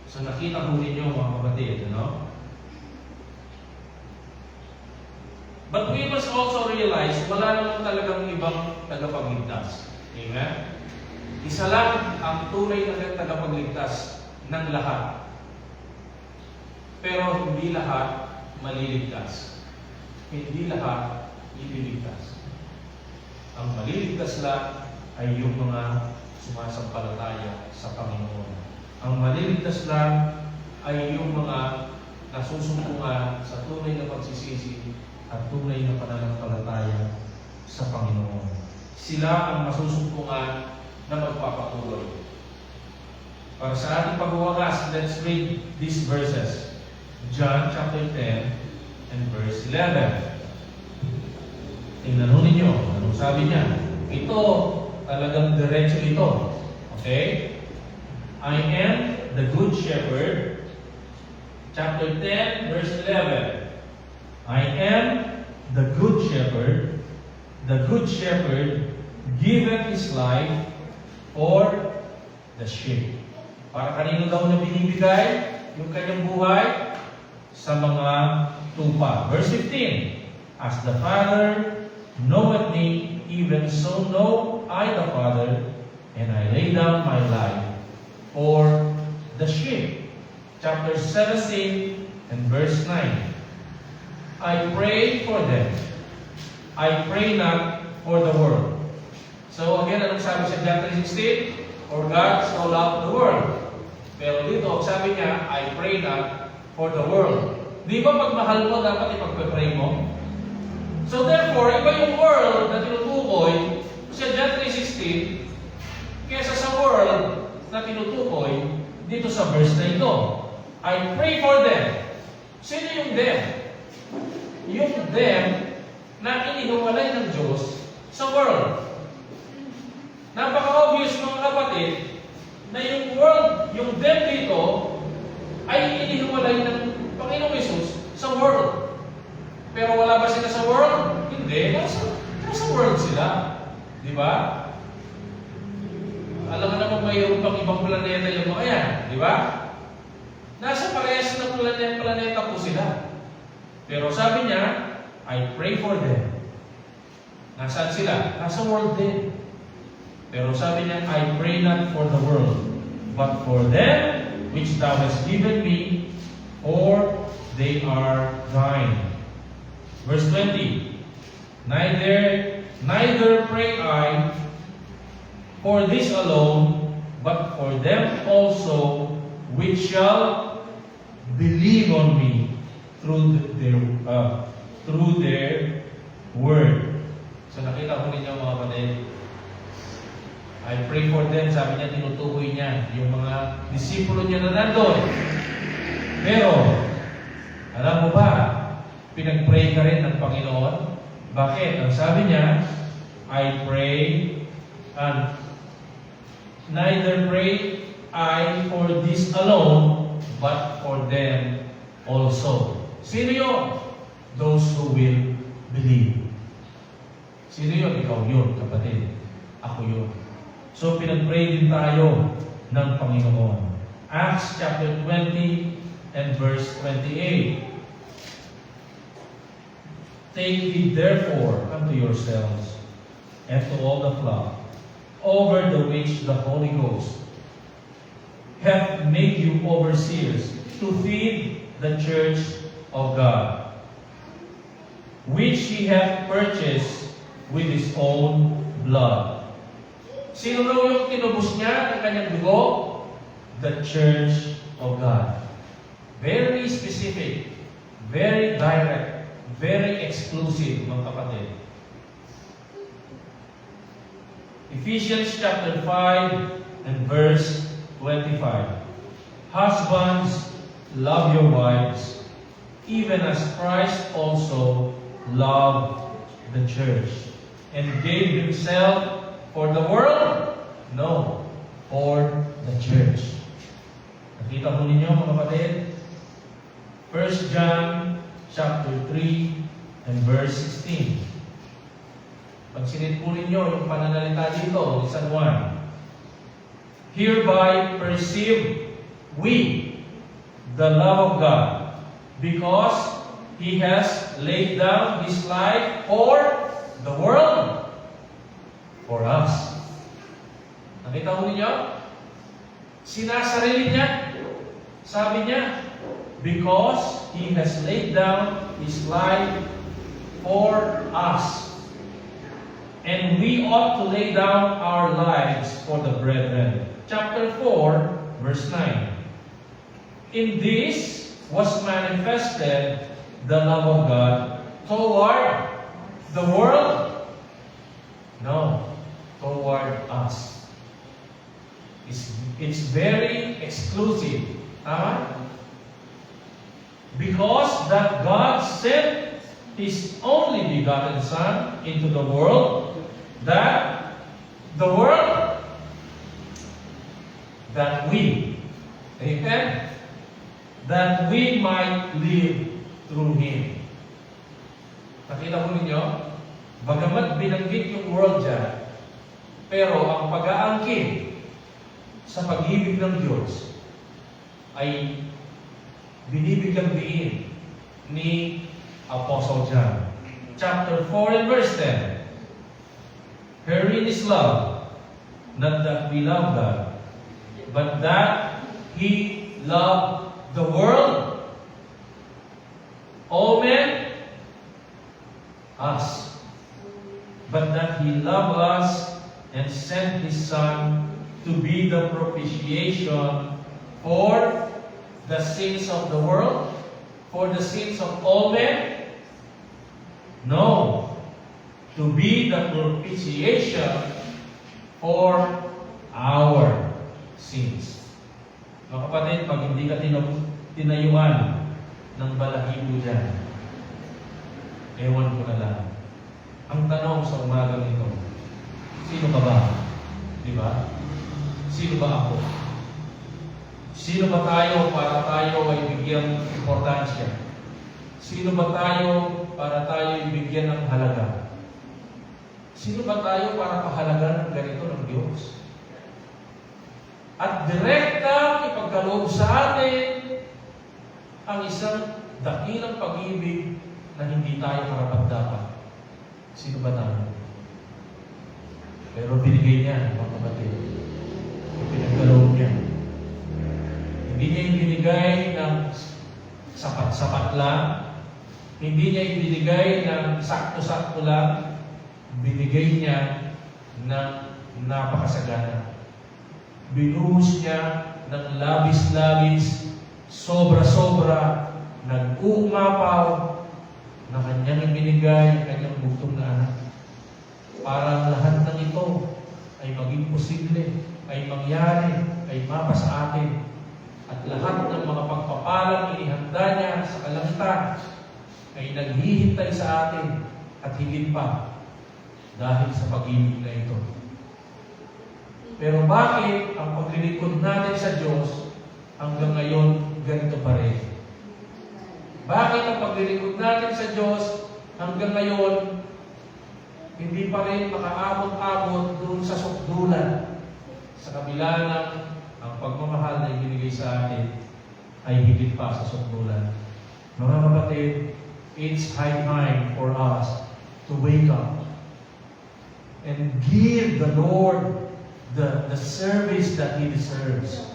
So nakita po ninyo mga kapatid, no? But we must also realize, wala naman talagang ibang tagapagligtas. Amen? Isa lang ang tunay na tagapagligtas ng lahat. Pero hindi lahat maliligtas. Hindi lahat ililigtas. Ang maliligtas lang ay yung mga sumasampalataya sa Panginoon. Ang maliligtas lang ay yung mga nasusumpungan sa tunay na pagsisisi at tunay na pananampalataya sa Panginoon. Sila ang masusumpungan na magpapatuloy. Para sa ating pagwawakas, let's read these verses. John chapter 10 and verse 11. Tingnan ninyo, anong sabi niya? Ito, talagang diretso ito. Okay? I am the good shepherd. Chapter 10, verse 11. I am the good shepherd giveth his life for the sheep. Para kanino daw na binibigay yung kanyang buhay? Sa mga tupa. Verse 15, as the Father knoweth me, even so know I the Father, and I lay down my life for the sheep. Chapter 17 and verse 9. I pray for them. I pray not for the world. So again, anong sabi sa John 3:16? For God so loved the world. Pero dito, sabi niya, I pray not for the world. Di ba pag mahal mo, dapat ipagpe-pray mo? So therefore, iba yung world na tinutukoy sa John 3:16 kesa sa world na tinutukoy dito sa verse na ito. I pray for them. Sino yung them? Yung them na inihiwalay ng Diyos sa world. Napaka-obvious mga kapatid na yung world, yung them dito ay inihiwalay ng Panginoong Yesus sa world. Pero wala ba sila sa world? Hindi. Nasa world sila. Di ba? Alam mo naman mayroon pang ibang planeta yung mga yan. Di ba? Nasa parehas ng planeta po sila. Pero sabi niya, I pray for them. Nasaan sila? Nasa world din. Pero sabi niya, I pray not for the world, but for them which thou hast given me, for they are thine. Verse 20, Neither pray I for this alone, but for them also which shall believe on me through their word. So nakita ko ninyo mga kapatid, I pray for them, sabi niya, tinutukoy niya yung mga disipulo niya na nandun. Pero, alam mo ba, pinag-pray ka rin ng Panginoon? Bakit? Ang sabi niya, I pray, and neither pray I for this alone, but for them also. Sino yun? Those who will believe. Sino yun? Ikaw yun, kapatid. Ako yun. So, pinag-pray din tayo ng Panginoon. Acts chapter 20 and verse 28. Take heed therefore unto yourselves and to all the flock, over the which the Holy Ghost hath made you overseers, to feed the church of God, which he hath purchased with his own blood. Sino daw yung tinubos niya ng kanyang dugo? The church of God. Very specific, very direct, very exclusive, mga kapatid. Ephesians chapter 5 and verse 25. Husbands, love your wives, even as Christ also loved the church, and gave himself for the world? No, for the church. Nakita mo ninyo mga kapatid? 1 John chapter 3 and verse 16. Pagsinit po ninyo yung pananalita dito ni San Juan. Hereby perceive we the love of God, because He has laid down His life for the world, for us. Nakita mo ninyo? Sinasarili niya. Sabi niya, because He has laid down His life for us. And we ought to lay down our lives for the brethren. Chapter 4, verse 9. In this was manifested the love of God toward the world? No, toward us. It's very exclusive. Because that God sent His only begotten Son into the world, that the world, that we, amen, that we might live through Him. Nakita mo ninyo? Bagamat binanggit yung world dyan, pero ang pag-aangkin sa pag-ibig ng Diyos ay binibigyan din ni Apostle John. Chapter 4 and verse 10. Herein is love, not that we love God, but that He loved the world. All men, us. But that He loved us and sent His Son to be the propitiation for the sins of the world, for the sins of all men? No. To be the propitiation for our sins. Mga kapatid, pag hindi ka tinayuan ng balahibo dyan, ewan ko na lang. Ang tanong sa umagang ito, sino ka ba? Di ba? Sino ba ako? Sino ba tayo para tayo ay bigyan ng importansya? Sino ba tayo para tayo ay bigyan ng halaga? Sino ba tayo para pahalagan ng ganito ng Diyos? At direktang ipagkaloob sa atin ang isang dakilang pag-ibig na hindi tayo karapat-dapat. Sino ba tayo? Pero binigay niya, mga kapatid. Pinagkaloob niya. Hindi niya ibinigay ng sapat-sapat lang. Hindi niya ibinigay ng sakto-sakto lang. Binigay niya ng napakasagana. Binuhos niya ng labis-labis, sobra-sobra, nag-uumapaw na kanyang ibinigay, kanyang bugtong na anak. Para lahat ng ito ay maging posible, ay mangyari, ay mapa sa atin. At lahat ng mga pagpapalang inihanda niya sa kalangitan ay naghihintay sa atin at higit pa dahil sa pag-ibig na ito. Pero bakit ang paglilingkod natin sa Diyos hanggang ngayon ganito pa rin? Bakit ang paglilingkod natin sa Diyos hanggang ngayon hindi pa rin makaabot-abot doon sa sukdulan? Sa kabila ng ang pagmamahal na ibinigay sa atin ay higit pa sa sukdulan. Mga kapatid, it's high time for us to wake up and give the Lord the service that He deserves.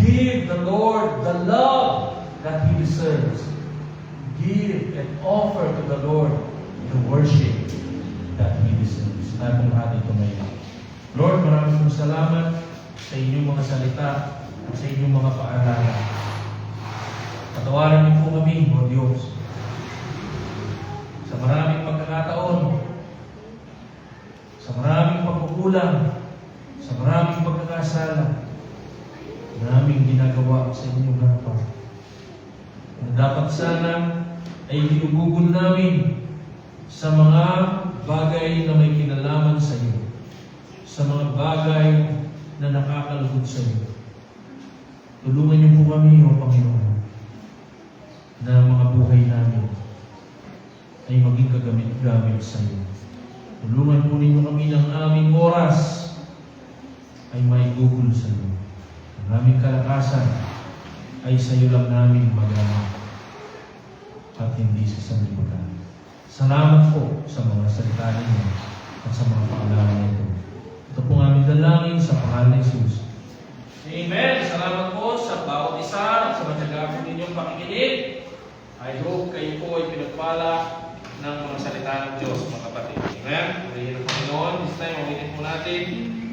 Give the Lord the love that He deserves. Give and offer to the Lord the worship that He deserves. Natong ating tumayo. Lord, maraming salamat sa inyong mga salita at sa inyong mga paaralan. Patawaran niyo po kami, O Diyos, sa maraming pagkakataon, sa maraming pagkukulang, sa maraming pagkakasala, maraming ginagawa sa inyong harapan. Na dapat sana ay ginugugol namin sa mga bagay na may kinalaman sa iyo, sa mga bagay na nakakalugod sa iyo. Tulungan niyo po kami, O Panginoon, na mga buhay namin ay maging kagamit-gamit sa iyo. Tulungan po ninyo kami ng aming oras ay maigugol sa iyo. Ang aming kalakasan ay sa iyo lang namin magamit at hindi sa sanlibutan. Salamat po sa mga salita ninyo at sa mga paalala nito. Ito po ang aming dalangin sa pangalan ni Jesus. Amen. Salamat po sa bawat isa at sa matyaga po ninyong pakikinig. I hope kayo po ay pinagpala ng mga salita ng Diyos, mga kapatid. Amen. Purihin ang Panginoon. This time, ulitin po natin